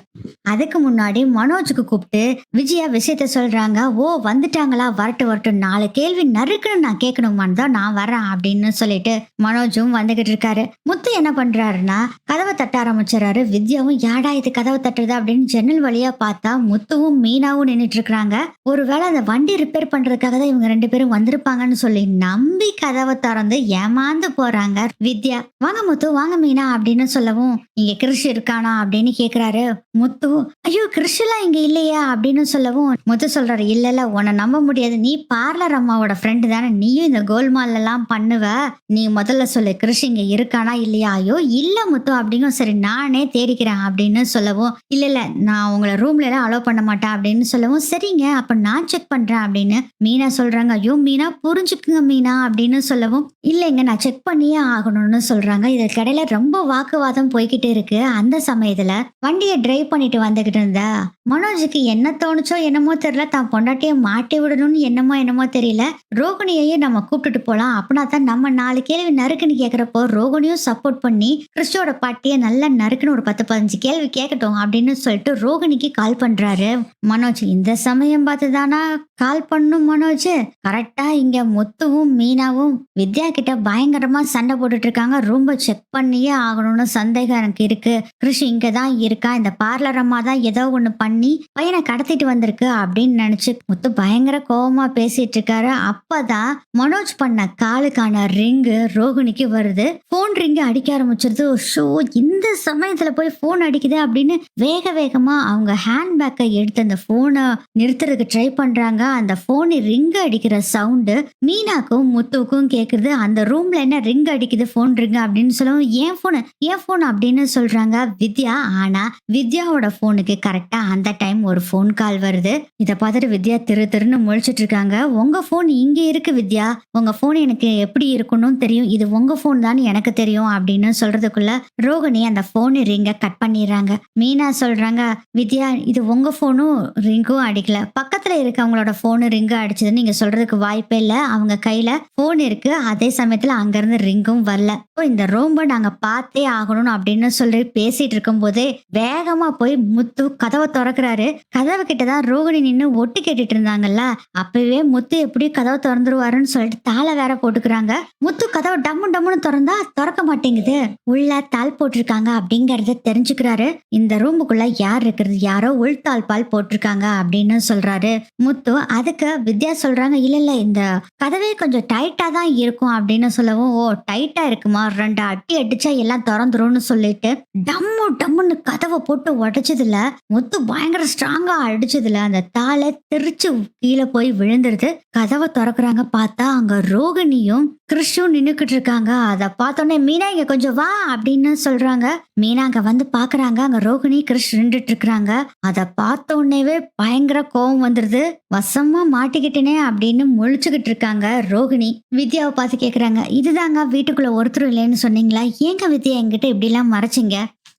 அதுக்கு முன்னாடி மனோஜுக்கு கூப்பிட்டு விஜயா விஷயத்த சொல்றாங்க. ஓ வந்துட்டாங்களா, வரட்டு வரட்டும், 4 கேள்வி நறுக்குன்னு நான் கேட்கணுமான்னு தான் நான் வரேன் அப்படின்னு சொல்லிட்டு மனோஜும் வந்துகிட்டு இருக்காரு. முத்து என்ன பண்றாருன்னா கதவை தட்ட ஆரம்பிச்சாரு. வித்யாவும் யாடா இது கதவை தட்டுறது அப்படின்னு ஜன்னல் வழியா பார்த்தா முத்துவும் மீனாவும் நின்றுட்டு இருக்கிறாங்க. ஒருவேளை அந்த வண்டி ரிப்பேர் பண்றதுக்காக தான் இவங்க 2 பேரும் வந்திருப்பாங்கன்னு சொல்லி நம்பி கதவை திறந்து ஏமாந்து போறாங்க வித்யா. வாங்க முத்து வாங்க மீனா அப்படின்னு சொல்லவும், இங்க கிருஷ் இருக்கானா அப்படின்னு கேக்குறாரு. முத்து ஐயோ கிருஷ் எல்லாம் இங்க இல்லையா அப்படின்னு சொல்லவும், முத்து சொல்றாரு, இல்ல இல்ல உன்னை நம்ப முடியாது, நீ பார்லர் அம்மாவோட ஃப்ரெண்டு தானே, நீயும் இந்த கோல்மால் எல்லாம் பண்ணுவ, நீ முதல்ல சொல்லு கிருஷ் இங்க இருக்கானா இல்லையா. ஐயோ இல்ல முத்து அப்படிங்கும். சரி நானே தேடிக்கிறேன் அப்படின்னு சொல்லவும், இல்ல இல்ல நான் உங்களை ரூம்ல எல்லாம் அலோவ் பண்ண மாட்டேன் அப்படின்னு சொல்லவும், சரிங்க அப்ப நான் செக் பண்றேன் அப்படின்னு மீனா சொல்றாங்க. ஐயோ மீனா புரிஞ்சுக்குங்க மீனா அப்படின்னு சொல்லவும், இல்லைங்க நான் செக் பண்ணியே ஆகணும்னு சொல்றாங்க. இதற்கிடையில ரொம்ப வாக்குவாதம் போய்கிட்டு இருக்கு. அந்த சமயத்துல வண்டியை டிரைவ் பண்ணிட்டு வந்துகிட்டு இருந்தா மனோஜுக்கு என்ன தோணுச்சோ என்னமோ தெரியல, தான் பொண்டாட்டிய மாட்டி விடணும்னு என்னமோ தெரியல, ரோகிணியையும் நம்ம கூப்பிட்டுட்டு போலாம், அப்படின்னா தான் நம்ம 4 கேள்வி நறுக்குன்னு கேக்குறப்போ ரோகிணியும் சப்போர்ட் பண்ணி கிறிஸ்டோட பாட்டிய நல்லா நறுக்குன்னு ஒரு 10-15 கேள்வி கேட்கட்டும் அப்படின்னு சொல்லிட்டு ரோகிணிக்கு கால் பண்றாரு மனோஜ். இந்த சமயம் பார்த்துதானா கால் பண்ணும் மனோஜ். கரெக்டா இங்க முத்துவும் மீனாவும் வித்யா கிட்ட பயங்கரமா சண்டை போட்டுட்டு இருக்காங்க. ரொம்ப செக் பண்ணியே ஆகணும்னு சந்தேகம் எனக்கு இருக்கு, கிருஷ் இங்கதான் இருக்கா, இந்த பார்லர் அம்மா தான் ஏதோ ஒண்ணு பண்ணி பையனை கடத்திட்டு வந்திருக்கு அப்படின்னு நினைச்சு முத்து பயங்கர கோபமா பேசிட்டு இருக்காரு. அப்பதான் மனோஜ் பண்ண காலுக்கான ரிங்கு ரோகிணிக்கு வருது. போன் ரிங்கு அடிக்க ஆரம்பிச்சிருது. ஷோ இந்த சமயத்துல போய் போன் அடிக்குது அப்படின்னு வேக வேகமா அவங்க ஹேண்ட்பேக்கை எடுத்து அந்த போனை நிறுத்துறதுக்கு ட்ரை பண்றாங்க. அந்த போன் ரிங் அடிக்கிற சவுண்டு மீனாக்கும் முத்துவுக்கும் கேக்குது. அந்த ரூம்ல என்ன ரிங் அடிக்குது, போன் ரிங் அப்படின்னு சொல்லவும், ஏன் போன் அப்படின்னு சொல்றாங்க வித்யா. ஆனா வித்யாவோட போனுக்கு கரெக்டா அந்த டைம் ஒரு போன் கால் வருது. இத பார்த்துட்டு வித்யா திருன்னு முழிச்சிட்டு இருக்காங்க. உங்க போன் இங்க இருக்கு வித்யா, உங்க போன் எனக்கு எப்படி இருக்கணும்னு தெரியும், இது உங்க போன் தான் எனக்கு தெரியும் அப்படின்னு சொல்றதுக்குள்ள ரோகிணி அந்த போன் ரிங்க கட் பண்ணிடுறாங்க. மீனா சொல்றாங்க, வித்யா இது உங்க போனும் ரிங்கும் அடிக்கல, பக்கத்துல இருக்கவங்களோட போனு ரிங்கு அடிச்சதுன்னு நீங்க சொல்றதுக்கு வாய்ப்பே இல்ல, அவங்க கையில போன் இருக்கு, அதே சமயத்துல அங்க இருந்து ரிங்கும் வரல, இந்த ரூம்ப நாங்க பார்த்தே ஆகணும் அப்படின்னு சொல்லி பேசிட்டு இருக்கும் போதே வேகமா போய் முத்து கதவை திறக்கிறாரு. கதவு கிட்டதான் ரோகிணி நின்னு ஒட்டு கேட்டுட்டு இருந்தாங்கல்ல, அப்பவே முத்து எப்படி கதவை திறந்துருவாருன்னு சொல்லிட்டு தாளை வேற போட்டுக்கிறாங்க. முத்து கதவை டம்முன்னு திறந்தா திறக்க மாட்டேங்குது, உள்ள தாள் போட்டிருக்காங்க அப்படிங்கறத தெரிஞ்சுக்கிறாரு. இந்த ரூமுக்குள்ள யார் இருக்கிறது, யாரோ உள்தாள் பால் போட்டிருக்காங்க அப்படின்னு சொல்றாரு முத்து. அதுக்கு வித்யா சொல்றாங்க, இல்ல இல்ல இந்த கதவே கொஞ்சம் டைட்டா தான் இருக்கும் அப்படின்னு சொல்லவும், ஓ டைட்டா இருக்குமா, 2 அடி அடிச்சா எல்லாம் திறந்துரும்னு சொல்லிட்டு டம்மு டம்முன்னு கதவை போட்டு உடைச்சதுல முத்து பயங்கர ஸ்ட்ராங்கா அடிச்சதுல அந்த தாளை தெரிச்சு கீழே போய் விழுந்துருது. கதவை திறக்குறாங்க, பார்த்தா அங்க ரோகிணியும் கிறிஷும் நின்னுக்கிட்டு இருக்காங்க. அத பார்த்தோன்னே மீனா இங்க கொஞ்சம் வா அப்படின்னு சொல்றாங்க. மீனா அங்க வந்து பாக்குறாங்க, அங்க ரோகிணி கிறிஷ் நின்றுட்டு இருக்கிறாங்க. அத பார்த்த உடனேவே பயங்கர கோவம் வந்துருது. வசமா மாட்டிக்கிட்டேனே அப்படின்னு முழிச்சுக்கிட்டு இருக்காங்க ரோகிணி. வித்யாவை பார்த்து கேக்குறாங்க, இதுதாங்க வீட்டுக்குள்ள ஒருத்தரும் இல்லைன்னு சொன்னீங்களா, ஏங்க வித்யா என்கிட்ட இப்படி எல்லாம் மறைச்சிங்க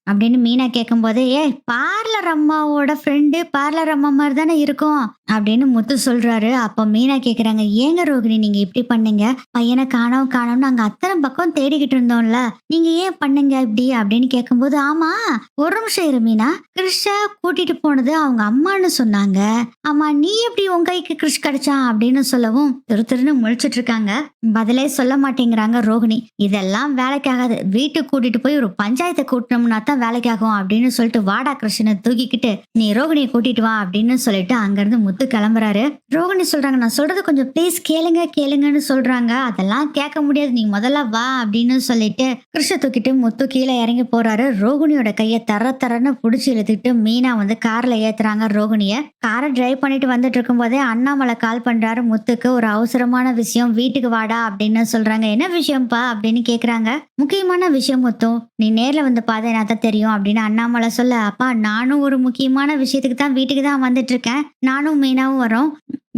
அப்படின்னு மீனா கேட்கும் போது, ஏ பார்லர் அம்மாவோட ஃப்ரெண்டு, பார்லர் அம்மா மாதிரி தானே இருக்கும் அப்படின்னு முத்து சொல்றாரு. அப்ப மீனா கேக்குறாங்க, ஏங்க ரோகிணி நீங்க இப்படி பண்ணீங்க, பையனை காணோம் காணோம்னு அங்க அத்தனை பக்கம் தேடிக்கிட்டு இருந்தோம்ல, நீங்க ஏன் பண்ணீங்க இப்படி அப்படின்னு கேட்கும்போது, ஆமா ஒரு நிமிஷம் இரு மீனா, கிறிஷா கூட்டிட்டு போனது அவங்க அம்மான்னு சொன்னாங்க, ஆமா நீ எப்படி உன் கைக்கு கிறிஷ் கிடைச்சான் அப்படின்னு சொல்லவும் திரு திருன்னு முழிச்சிட்டு இருக்காங்க. பதிலே சொல்ல மாட்டேங்கிறாங்க ரோகிணி. இதெல்லாம் வேலைக்காகாது, வீட்டுக்கு கூட்டிட்டு போய் ஒரு பஞ்சாயத்தை கூட்டினோம்னா தான் வேலைக்காகும் அப்படின்னு சொல்லிட்டு வாடா கிருஷ்ணனை தூக்கிக்கிட்டு நீ ரோகிணியை கூட்டிட்டு வா அப்படின்னு சொல்லிட்டு அங்கிருந்து முத்து கிளம்புறாரு. ரோகிணி சொல்றாங்க, நான் சொல்றது கொஞ்சம் ப்ளீஸ் கேளுங்க கேளுங்கன்னு சொல்றாங்க. அதெல்லாம் கேட்க முடியாது, நீ முதல்ல வா அப்படின்னு சொல்லிட்டு கிருஷ்ண தூக்கிட்டு முத்து கீழே இறங்கி போறாரு. ரோகிணியோட கையை தரன்னு புடிச்சு இழுத்துட்டு மீனா வந்து கார்ல ஏத்துறாங்க ரோகிணிய. காரை டிரைவ் பண்ணிட்டு வந்துட்டு இருக்கும் போதே அண்ணாமலை கால் பண்றாரு முத்துக்கு, ஒரு அவசரமான விஷயம், வீட்டுக்கு வாடா அப்படின்னு சொல்றாங்க. என்ன விஷயம்ப்பா அப்படின்னு கேக்குறாங்க. முக்கியமான விஷயம் முத்து, நீ நேர்ல வந்து பார்த்தா தான் தெரியும் அப்படின்னு அண்ணாமலை சொல்ல, அப்பா நானும் ஒரு முக்கியமான விஷயத்துக்கு தான் வீட்டுக்கு தான் வந்துட்டு இருக்கேன், நானும் மீனாவும் வரோம்,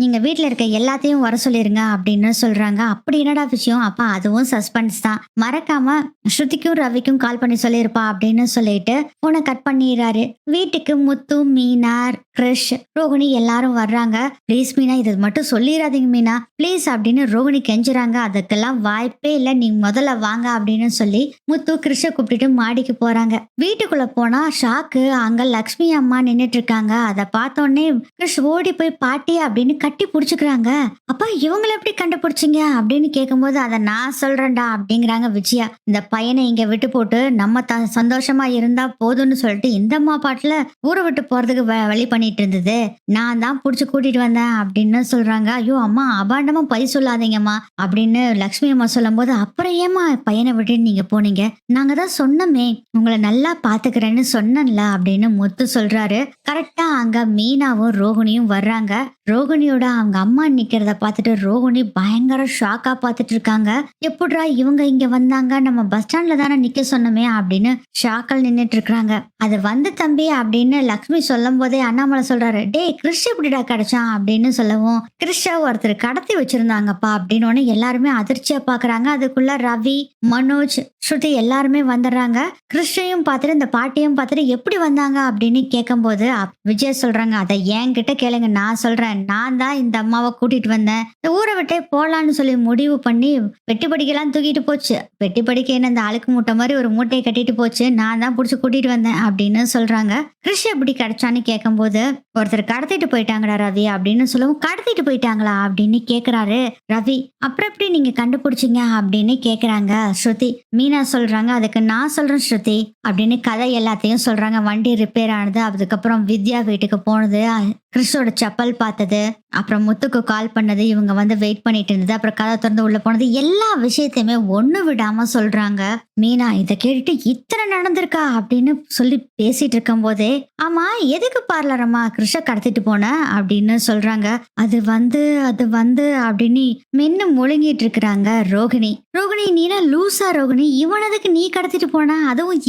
நீங்க வீட்டுல இருக்க எல்லாத்தையும் வர சொல்லிருங்க அப்படின்னு சொல்றாங்க. அப்படி என்னடா விஷயம் அப்பா, அதுவும் சஸ்பென்ஸ் தான், மறக்காம ஸ்ருதிக்கும் ரவிக்கும் கால் பண்ணி சொல்லிருப்பா அப்படின்னு சொல்லிட்டு போனை கட் பண்ணிடுறாரு. வீட்டுக்கு முத்து, மீனா, கிரிஷ், ரோகிணி எல்லாரும் வர்றாங்க. ப்ளீஸ் மீனா இது மட்டும் சொல்லிடாதீங்க மீனா ப்ளீஸ் அப்படின்னு ரோகிணி கெஞ்சுறாங்க. அதுக்கெல்லாம் வாய்ப்பே இல்லை, நீ முதல்ல வாங்க அப்படின்னு சொல்லி முத்து கிறிஷ கூப்பிட்டுட்டு மாடிக்கு போறாங்க. வீட்டுக்குள்ள போனா ஷாக்கு, அங்க லக்ஷ்மி அம்மா நின்னுட்டு இருக்காங்க. அதை பார்த்தோன்னே கிறிஷ் ஓடி போய் பாட்டி அப்படின்னு கட்டி புடிச்சுக்கிறாங்க. அப்பா இவங்களை எப்படி கண்டுபிடிச்சிங்க அப்படின்னு கேட்கும்போது, அதை நான் சொல்றேன்டா அப்படிங்கிறாங்க விஜயா. இந்த பையனை இங்க விட்டு போட்டு நம்ம சந்தோஷமா இருந்தா போதும்னு சொல்லிட்டு இந்த அம்மா பாட்டுல ஊரை விட்டு போறதுக்கு வழி பண்ணிட்டு இருந்தது, நான் தான் புடிச்சு கூட்டிட்டு வந்தேன் அப்படின்னு சொல்றாங்க. ஐயோ அம்மா அபாண்டமா பை சொல்லாதீங்கம்மா அப்படின்னு லக்ஷ்மி அம்மா சொல்லும் போது, அப்புறம் ஏமா பையனை விட்டு நீங்க போனீங்க, நாங்க தான் சொன்னமே உங்களை நல்லா பாத்துக்கிறேன்னு சொன்னேன்ல அப்படின்னு முத்து சொல்றாரு. கரெக்டா அங்க மீனாவும் ரோகிணியும் வர்றாங்க. ரோகிணியோட அவங்க அம்மா நிக்கிறத பார்த்துட்டு ரோகிணி பயங்கர ஷாக்கா பார்த்துட்டு இருக்காங்க. எப்படிரா இவங்க இங்க வந்தாங்க, நம்ம பஸ் ஸ்டாண்ட்ல தானே நிக்க சொன்னமே அப்படின்னு ஷாக்கல் நின்னுட்டு இருக்காங்க. அது வந்து தம்பி அப்படின்னு லக்ஷ்மி சொல்லும் போதே அண்ணாமலை சொல்றாரு, டே கிறிஷ் எப்படிடா கிடைச்சான் அப்படின்னு சொல்லவும், கிறிஷ ஒருத்தர் கடத்தி வச்சிருந்தாங்கப்பா அப்படின்னு எல்லாருமே அதிர்ச்சியா பாக்குறாங்க. அதுக்குள்ள ரவி, மனோஜ், ஸ்ருதி எல்லாருமே வந்துடுறாங்க. கிறிஷையும் பார்த்துட்டு இந்த பாட்டியும் பார்த்துட்டு எப்படி வந்தாங்க அப்படின்னு கேட்கும் போது விஜய் சொல்றாங்க, அதை என்கிட்ட கேளுங்க, நான் சொல்றேன், நான் தான் இந்த அம்மாவை கூட்டிட்டு வந்தேன், இந்த ஊரை விட்டே போலான்னு சொல்லி முடிவு பண்ணி பெட்டி படிக்கலாம் தூக்கிட்டு போச்சு, பெட்டி படிக்க என்ன இந்த அழுக்கு மூட்டை மாதிரி ஒரு மூட்டையை கட்டிட்டு போச்சு, நான் தான் புடிச்சு கூட்டிட்டு வந்தேன் அப்படின்னு சொல்றாங்க. கிறிஷ் எப்படி கிடைச்சான்னு கேட்கும் போது, ஒருத்தர் கடத்திட்டு போயிட்டாங்கடா ரவி அப்படின்னு சொல்லவும், கடத்திட்டு போயிட்டாங்களா அப்படின்னு கேக்குறாரு ரவி. அப்புறம் எப்படி நீங்க கண்டுபிடிச்சிங்க அப்படின்னு கேக்குறாங்க ஸ்ருதி. மீனா சொல்றாங்க, அதுக்கு நான் சொல்றேன் ஸ்ருதி அப்படின்னு கதை எல்லாத்தையும் சொல்றாங்க. வண்டி ரிப்பேர் ஆனது, அதுக்கப்புறம் வித்யா வீட்டுக்கு போனது, கிறிஷோட செப்பல் பார்த்தது, அப்புறம் முத்துக்கு கால் பண்ணது, இவங்க வந்து வெயிட் பண்ணிட்டு இருந்தது, அப்புறம் கதை திறந்து உள்ள போனது, எல்லா விஷயத்தையுமே ஒண்ணு விடாம சொல்றாங்க. மீனா இதை கேட்டுட்டு இத்தனை நடந்திருக்கா அப்படின்னு சொல்லி பேசிட்டு இருக்கும் போதே, ஆமா எதுக்கு பார்லர் அம்மா கிறிஷ கடத்திட்டு போன அப்படின்னு சொல்றாங்க. அது வந்து அப்படின்னு மென்னு முழுங்கிட்டு இருக்கிறாங்க ரோகிணி. ரோகிணி நீனா லூசா ரோகிணி, இவனதுக்கு நீ கடத்திட்டு போன, அதுவும்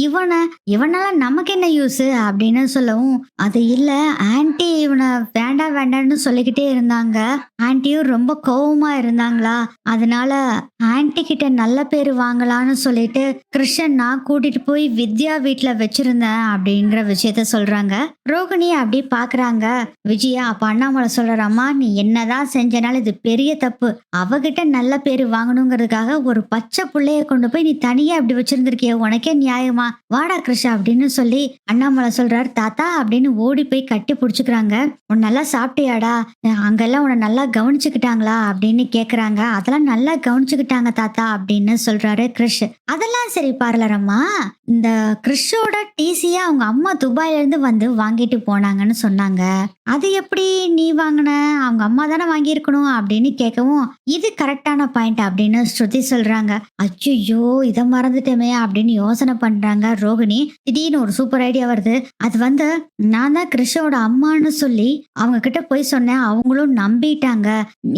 இவனால நமக்கு என்ன யூஸ் அப்படின்னு சொல்லவும், அது இல்ல ஆன்டி இவனை வேண்டாம் வேண்டாம்னு சொல்லிக்கிட்டே இருந்தாங்க, ஆன்ட்டியும் ரொம்ப கோவமா இருந்தாங்களா, அதனால ஆன்டி கிட்ட நல்ல பேரு வாங்கலான்னு சொல்லிட்டு கிருஷ்ணன் நான் கூட்டிட்டு போய் வித்யா வீட்டுல வச்சிருந்தேன் அப்படிங்கிற விஷயத்த சொல்றாங்க. ரோகிணி அப்படி பாக்குறாங்க விஜயா. அப்ப அண்ணாமலை சொல்றாரு, அம்மா நீ என்னதான் செஞ்சனாலும் இது பெரிய தப்பு, அவகிட்ட நல்ல பேரு வாங்கணுங்கிறதுக்காக ஒரு பச்சை புள்ளைய கொண்டு போய் நீ தனியா அப்படி வச்சிருந்திருக்கிய, உனக்கே நியாயமா, வாடா கிருஷ்ணா அப்படின்னு சொல்லி அண்ணாமலை சொல்றாரு. தாத்தா அப்படின்னு ஓடி போய் கட்டி புடிச்சுக்கிறாங்க. உன் நல்லா சாப்பிட்டியாடா, அங்கெல்லாம் உன்னை நல்லா கவனிச்சுக்கிட்டாங்களா அப்படின்னு கேக்குறாங்க. அதெல்லாம் நல்லா கவனிச்சுக்கிட்டாங்க தாத்தா அப்படின்னு சொல்றாரு கிறிஷ். அதெல்லாம் சரி பார்லர் அம்மா, இந்த கிறிஷோட டிசியா அவங்க அம்மா துபாயில இருந்து வந்து வாங்கிட்டு போனாங்கன்னு சொன்னாங்க. அது எப்படி நீ வாங்கின? அவங்க அம்மா தானே வாங்கியிருக்கணும் அப்படின்னு கேட்கவும், இது கரெக்டான பாயிண்ட் அப்படின்னு ஸ்ருதி சொல்றாங்க. அச்சோ, இதை மறந்துட்டோமே அப்படின்னு யோசனை பண்றாங்க ரோகிணி. திடீர்னு ஒரு சூப்பர் ஐடியா வருது. அது வந்து நான் தான் கிருஷோட அம்மான்னு சொல்லி அவங்க கிட்ட போய் சொன்னேன். அவங்களும் நம்பிட்டாங்க.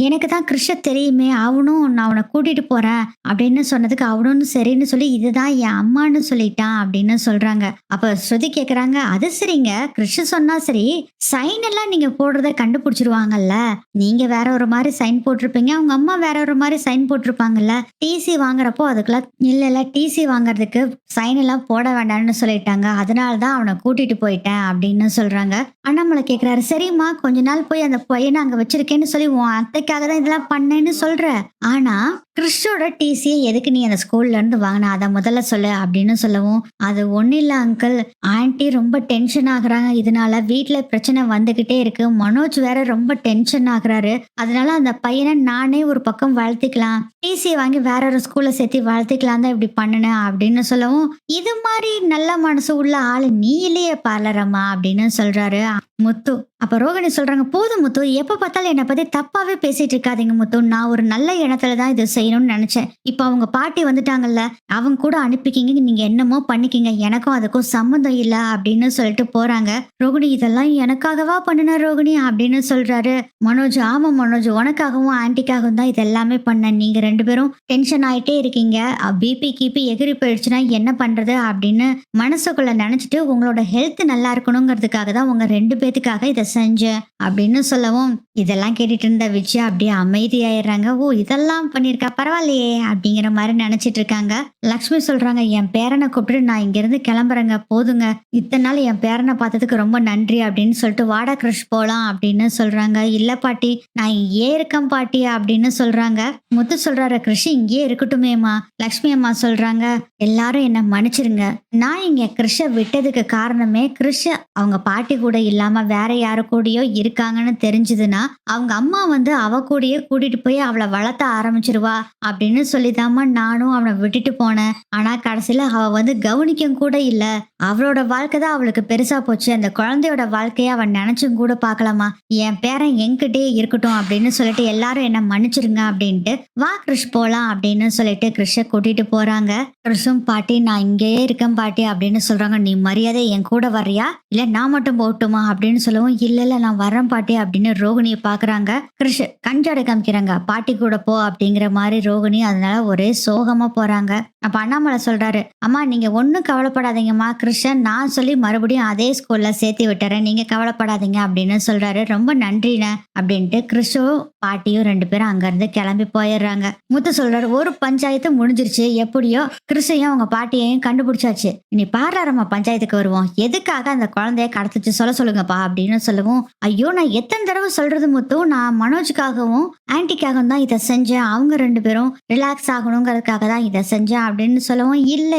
எனக்கு தான் கிருஷ தெரியுமே, அவனும் நான் அவனை கூட்டிட்டு போறேன் அப்படின்னு சொன்னதுக்கு அவனும் சரின்னு சொல்லி இதுதான் என் அம்மான்னு சொல்லிட்டான் அப்படின்னு சொல்றாங்க. அப்ப ஸ்ருதி கேக்குறாங்க, அது சரிங்க, கிருஷ் சொன்னா சரி, சைன் எல்லாம் நீங்க போடுறத கண்டுபிடிச்சிருவாங்கல்ல. நீங்க வேற ஒரு மாதிரி சைன் போட்டிருப்பீங்க, அவங்க அம்மா வேற ஒரு மாதிரி சைன் போட்டிருப்பாங்கல்ல. டிசி வாங்குறப்போ அதுக்கெல்லாம் இல்ல டிசி வாங்குறதுக்கு சைன் எல்லாம் போட வேண்டாம்னு சொல்லிட்டாங்க, அதனாலதான் அவனை கூட்டிட்டு போயிட்டேன் அப்படின்னு சொல்றாங்க. அண்ணாமலை கேக்குறாரு, சரிம்மா கொஞ்ச நாள் போய் அந்த பையனை அங்க வச்சிருக்கேன்னு சொல்லி உன் அத்தைக்காக தான் இதெல்லாம் பண்ணேன்னு சொல்ற. ஆனா கிறிஸ்டோட டிசியை எதுக்கு நீ அந்த ஸ்கூல்ல இருந்து வாங்கின, அதை முதல்ல சொல்லு அப்படின்னு சொல்லவும், அது ஒன்னும் இல்ல அங்கிள், ஆன்ட்டி ரொம்ப டென்ஷன் ஆகுறாங்க, இதனால வீட்டுல பிரச்சனை வந்துகிட்டே இருக்கு, மனோஜ் வேற ரொம்ப டென்ஷன் ஆகுறாரு, அதனால அந்த பையனை நானே ஒரு பக்கம் வளர்த்திக்கலாம், டிசியை வாங்கி வேற ஒரு ஸ்கூல்ல சேர்த்து வளர்த்திக்கலாம் தான் இப்படி பண்ணினேன் அப்படின்னு சொல்லவும், இது மாதிரி நல்ல மனசு உள்ள ஆளு நீ இல்லையே பார்லரம்மா அப்படின்னு சொல்றாரு முத்து. அப்ப ரோகிணி சொல்றாங்க, போதும் முத்து, எப்ப பார்த்தாலும் என்னை பத்தி தப்பாவே பேசிட்டு இருக்காதீங்க முத்து, நான் ஒரு நல்ல எண்ணத்துலதான் இது செய்யணும்னு நினைச்சேன். இப்ப அவங்க பாட்டி வந்துட்டாங்கல்ல, அவங்க கூட அனுப்பிக்கிங்க, நீங்க என்னமோ பண்ணிக்கிங்க, எனக்கும் அதுக்கும் சம்மந்தம் இல்ல அப்படின்னு சொல்லிட்டு போறாங்க. ரோகிணி, இதெல்லாம் எனக்காகவா பண்ணின ரோகிணி அப்படின்னு சொல்றாரு மனோஜ். ஆமா மனோஜ், உனக்காகவும் ஆன்டிக்காகவும் தான் இது எல்லாமே பண்ணேன், நீங்க ரெண்டு பேரும் டென்ஷன் ஆயிட்டே இருக்கீங்க, பிபி கிபி எகிரி போயிடுச்சுன்னா என்ன பண்றது அப்படின்னு மனசுக்குள்ள நினைச்சிட்டு உங்களோட ஹெல்த் நல்லா இருக்கணுங்கிறதுக்காக தான் உங்க ரெண்டு பேத்துக்காக இதை செஞ்சேன் அப்படின்னு சொல்லவும், இதெல்லாம் கேட்டுட்டு இருந்த விஜயா அப்படியே அமைதியாயிடுறாங்க. ஓ, இதெல்லாம் பண்ணிருக்கா, பரவாயில்லையே அப்படிங்கிற மாதிரி நினைச்சிட்டு இருக்காங்க. லக்ஷ்மி சொல்றாங்க, என் பேரனை கூப்பிட்டு நான் இங்க இருந்து கிளம்புறேங்க, போதுங்க, இத்தனை நாள் என் பேரனை பார்த்ததுக்கு ரொம்ப நன்றி அப்படின்னு சொல்லிட்டு வாடா கிருஷ் போலாம் அப்படின்னு சொல்றாங்க. இல்ல பாட்டி, நான் இங்கே இருக்கேன் பாட்டி அப்படின்னு சொல்றாங்க. முத்து சொல்றாரு, கிருஷ் இங்கே இருக்கட்டுமேமா. லக்ஷ்மி அம்மா சொல்றாங்க, எல்லாரும் என்ன மன்னிச்சிருங்க, நான் இங்க கிருஷ விட்டதுக்கு காரணமே கிருஷ் அவங்க பாட்டி கூட இல்லாம வேற யாரு கூடயோ இருக்காங்கன்னு தெரிஞ்சதுன்னா அவங்க அம்மா வந்து அவ கூடயே கூட்டிட்டு போய் அவளை வளர்த்த ஆரம்பிச்சிருவா அப்படின்னு சொல்லிதாமா நானும் அவனை விட்டுட்டு போனேன். ஆனா கடைசியில அவ வந்து கவனிக்க கூட இல்ல, அவளோட வாழ்க்கை தான் அவளுக்கு பெருசா போச்சு, அந்த குழந்தையோட வாழ்க்கைய அவன் நினைச்சும் கூட பாக்கலாமா, என் பேரன் என்கிட்டே இருக்கட்டும் அப்படின்னு சொல்லிட்டு எல்லாரும் என்ன மன்னிச்சிருங்க அப்படின்ட்டு வா கிருஷ் போலாம் அப்படின்னு சொல்லிட்டு கிருஷ கூட்டிட்டு போறாங்க. கிருஷும் பாட்டி நான் இங்கேயே இருக்கேன் பாட்டி அப்படின்னு சொல்றாங்க. நீ மரியாதை என் கூட வர்றியா இல்ல நான் மட்டும் போகட்டுமா அப்படின்னு சொல்லவும், இல்ல நான் வரேன் பாட்டி அப்படின்னு ரோகிணியை பாக்குறாங்க. கிருஷ் கஞ்சாடை காமிக்கிறாங்க, பாட்டி கூட போ அப்படிங்கிற மாதிரி ரோகிணி அதனால ஒரே சோகமா போறாங்க. அப்ப அண்ணாமலை சொல்றாரு, அம்மா நீங்க ஒன்னும் கவலைப்படாதீங்கம்மா, கிருஷ்ணன் நான் சொல்லி மறுபடியும் அதே ஸ்கூல்ல சேர்த்து விட்டுறேன், நீங்க கவலைப்படாதீங்க அப்படின்னு சொல்றாரு. ரொம்ப நன்றிண்ண அப்படின்ட்டு கிருஷும் பாட்டியும் ரெண்டு பேரும் அங்க இருந்து கிளம்பி போயிடுறாங்க. முத்து சொல்றாரு, ஒரு பஞ்சாயத்து முடிஞ்சிருச்சு, எப்படியோ கிருஷையும் அவங்க பாட்டியையும் கண்டுபிடிச்சாச்சு, இனி பார்லரம்மா பஞ்சாயத்துக்கு வருவோம், எதுக்காக அந்த குழந்தைய கடத்திச்சு சொல்லுங்கப்பா அப்படின்னு சொல்லவும், ஐயோ நான் எத்தனை தடவை சொல்றது முத்து, நான் மனோஜுக்காகவும் ஆன்டிக்காகவும் தான் இதை செஞ்சேன், அவங்க ரெண்டு பேரும் ரிலாக்ஸ் ஆகணுங்கிறதுக்காக தான் இதை செஞ்சேன் அப்படின்னு சொல்லவும், இல்ல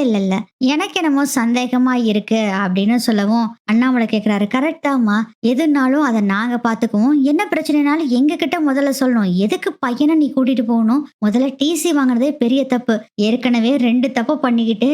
எனக்கு என்னமோ சந்தேகமா இருக்கு அப்படின்னு சொல்லவும், அண்ணாமலை கேட்கிறாரு, கரெக்டாமா, எதுனாலும் அதை நாங்க பாத்துக்குவோம், என்ன பிரச்சனைனாலும் எங்க கிட்ட முதல்ல சொல்லணும், எதுக்கு பையனை நீ கூட்டிட்டு போகணும், முதல்ல டிசி வாங்குறதே பெரிய தப்பு, ஏற்கனவே 2 தப்பு பண்ணிக்கிட்டு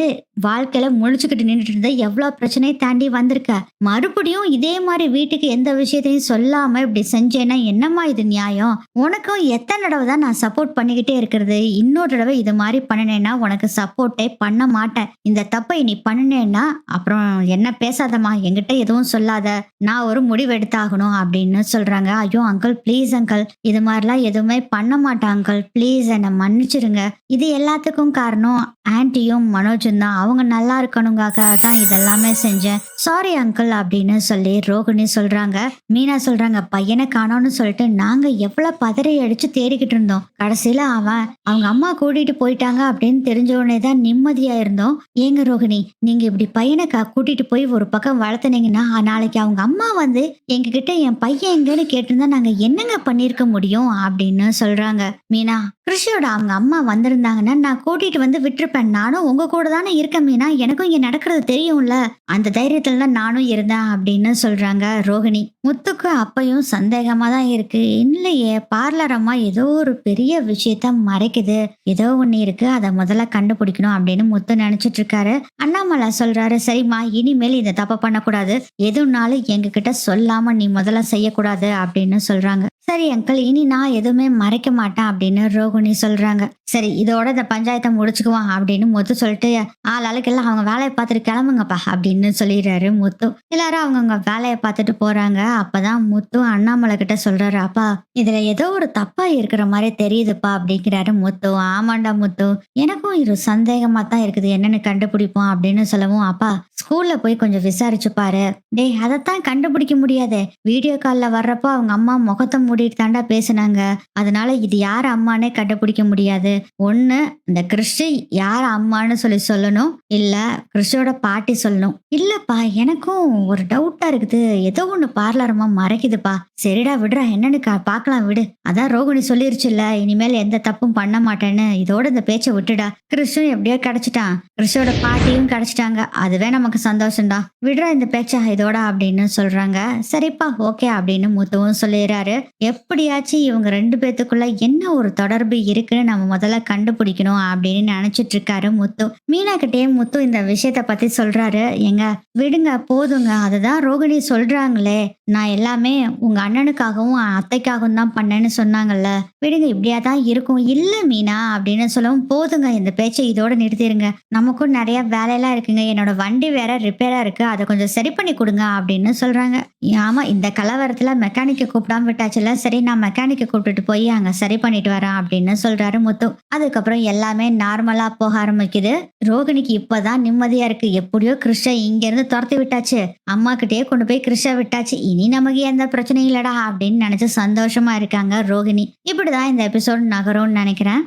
வாழ்க்கையில முழிச்சுக்கிட்டு நின்றுட்டு இருந்த எவ்வளவு பிரச்சனையை தாண்டி வந்திருக்க, மறுபடியும் இதே மாதிரி வீட்டுக்கு எந்த விஷயத்தையும் சொல்லாம இப்படி செஞ்சேன்னா என்னம்மா இது நியாயம், உனக்கும் எத்தனை தடவை தான் நான் சப்போர்ட் பண்ணிக்கிட்டே இருக்கிறது, இன்னொரு தடவை இது மாதிரி பண்ணினேன்னா உனக்கு சப்போர்ட்டே பண்ண மாட்டேன், இந்த தப்பை நீ பண்ணினேன்னா அப்புறம் என்ன பேசாதம்மா, என்கிட்ட எதுவும் சொல்லாத, நான் ஒரு முடிவு எடுத்தாகணும் அப்படின்னு சொல்றாங்க. ஐயோ அங்கிள் ப்ளீஸ் அங்கிள், இது மாதிரிலாம் எதுவுமே பண்ண மாட்டேன் அங்கிள், ப்ளீஸ் என்னை மன்னிச்சிருங்க, இது எல்லாத்துக்கும் காரணம் ஆன்ட்டியும் மனோஜும் தான், அவங்க நல்லா இருக்கணுங்காக தான் இதெல்லாமே செஞ்சேன், சாரி அங்கிள் அப்படின்னு சொல்லி ரோகிணி சொல்றாங்க. மீனா சொல்றாங்க, பையனை காணோம்னு சொல்லிட்டு நாங்க எவ்வளவு பதறி அடிச்சு தேடிக்கிட்டு இருந்தோம், கடைசியில அவன் அவங்க அம்மா கூட்டிட்டு போயிட்டாங்க அப்படின்னு தெரிஞ்ச உடனே தான் நிம்மதியா இருந்தோம். ஏங்க ரோகிணி, நீங்க இப்படி பையனை கூட்டிட்டு போய் ஒரு பக்கம் வளர்த்துனீங்கன்னா நாளைக்கு அவங்க அம்மா வந்து எங்க கிட்ட என் பையன் எங்கன்னு கேட்டிருந்தா நாங்க என்னங்க பண்ணிருக்க முடியும் அப்படின்னு சொல்றாங்க. மீனா, கிருஷியோட அவங்க அம்மா வந்திருந்தாங்கன்னா நான் கூட்டிட்டு வந்து விட்டுருப்பேன், நானும் உங்க கூட தானே இருக்கேன் மீனா, எனக்கும் இங்க நடக்கிறது தெரியும்ல, அந்த தைரியத்துல தான் நானும் இருந்தேன் அப்படின்னு சொல்றாங்க ரோகிணி. முத்துக்கு அப்பையும் சந்தேகமா தான் இருக்கு, இல்லையே பார்லர் அம்மா ஏதோ ஒரு பெரிய விஷயத்த மறைக்குது, ஏதோ ஒண்ணு இருக்கு, அதை முதல்ல கண்டுபிடி கண்டுபிடிக்கணும் அப்படின்னு முத்து நினைச்சிட்டு இருக்காரு. அண்ணாமலை சொல்றாரு, சரிம்மா இனிமேல் இந்த தப்ப பண்ணக்கூடாது, எதுனாலும் எங்க கிட்ட சொல்லாம நீ முதல்ல செய்யக்கூடாது அப்படின்னு சொல்றாங்க. சரி அங்கிள், இனி நான் எதுவுமே மறைக்க மாட்டேன் அப்படின்னு ரோகிணி சொல்றாங்க. சரி இதோட இந்த பஞ்சாயத்தை முடிச்சுக்குவான் அப்படின்னு முத்து சொல்லிட்டு, ஆளுக்கெல்லாம் அவங்க வேலையை பார்த்துட்டு கிளம்புங்கப்பா அப்படின்னு சொல்லிடுறாரு முத்து. எல்லாரும் அவங்கவுங்க வேலையை பார்த்துட்டு போறாங்க. அப்பதான் முத்து அண்ணாமலை கிட்ட சொல்றாரு, அப்பா இதுல ஏதோ ஒரு தப்பா இருக்கிற மாதிரி தெரியுதுப்பா அப்படிங்கிறாரு முத்து. ஆமாண்டா முத்து, எனக்கும் இது சந்தேகமா தான் இருக்குது, என்னன்னு கண்டுபிடிப்போம் அப்படின்னு சொல்லவும், அப்பா ஸ்கூல்ல போய் கொஞ்சம் விசாரிச்சு பாரு. டேய் அதைத்தான் கண்டுபிடிக்க முடியாதே, வீடியோ கால்ல வர்றப்போ அவங்க அம்மா முகத்தை மூடிட்டு தாண்டா பேசுனாங்க, அதனால இது யார் அம்மானே கண்டுபிடிக்க முடியாது. ஒண்ணு இந்த கிறிஷ் யார் அம்மான்னு சொல்லணும், இல்ல கிறிஷோட பாட்டி சொல்லணும். இல்லப்பா எனக்கும் ஒரு டவுட்டா இருக்குது, ஏதோ ஒண்ணு பார்லரமா மறைக்குதுப்பா. சரிடா விடுறா, என்னன்னு பாக்கலாம் விடு. அதான் ரோகிணி சொல்லிருச்சுல்ல, இனிமேல் எந்த தப்பும் பண்ண மாட்டேன்னு, இதோட இந்த பேச்சை விட்டுடா. கிறிஷும் எப்படியோ கிடைச்சிட்டான், கிறிஷோட பாட்டியும் கிடைச்சிட்டாங்க, அதுவே நமக்கு சந்தோஷம்டா, விடுறா இந்த பேச்சா இதோட அப்படின்னு சொல்றாங்க. சரிப்பா ஓகே அப்படின்னு முத்துவும் சொல்லிடுறாரு. எப்படியாச்சும் இவங்க ரெண்டு பேத்துக்குள்ள என்ன ஒரு தொடர்பு இருக்குன்னு நம்ம முதல்ல கண்டுபிடிக்கணும் அப்படின்னு நினைச்சிட்டு இருக்காரு முத்து. மீனா கிட்டே முத்து இந்த விஷயத்த பத்தி சொல்றாரு. எங்க விடுங்க போதுங்க, அதுதான் ரோகிணி சொல்றாங்களே, நான் எல்லாமே உங்க அண்ணனுக்காகவும் அத்தைக்காகவும் தான் பண்ணேன்னு சொன்னாங்கல்ல, விடுங்க இப்படியாதான் இருக்கும். இல்ல மீனா அப்படின்னு சொல்லவும், போதுங்க இந்த பேச்சை இதோட நிறுத்திடுங்க, நமக்கும் நிறைய வேலையெல்லாம் இருக்குங்க, என்னோட வண்டி வேற ரிப்பேரா இருக்கு, அதை கொஞ்சம் சரி பண்ணி கொடுங்க அப்படின்னு சொல்றாங்க. ஆமா இந்த கலவரத்துல மெக்கானிக்கை கூப்பிடாம விட்டாச்சுல, சரி நான் மெக்கானிக்கை கூப்பிட்டுட்டு போய் அங்க சரி பண்ணிட்டு வரேன் அப்படின்னு சொல்றாரு முத்து. அதுக்கப்புறம் எல்லாமே நார்மலா போக ஆரம்பிக்குது. ரோகிணிக்கு இப்பதான் நிம்மதியா இருக்கு, எப்படியோ கிருஷ்ண இங்க இருந்து துரத்தி விட்டாச்சு, அம்மா கிட்டே கொண்டு போய் கிருஷ்ண விட்டாச்சு, இனி நமக்கு எந்த பிரச்சனையும் இல்லடா அப்படின்னு நினைச்சு சந்தோஷமா இருக்காங்க ரோகிணி. இப்படிதான் இந்த எபிசோட் நகரும்னு நினைக்கிறேன்.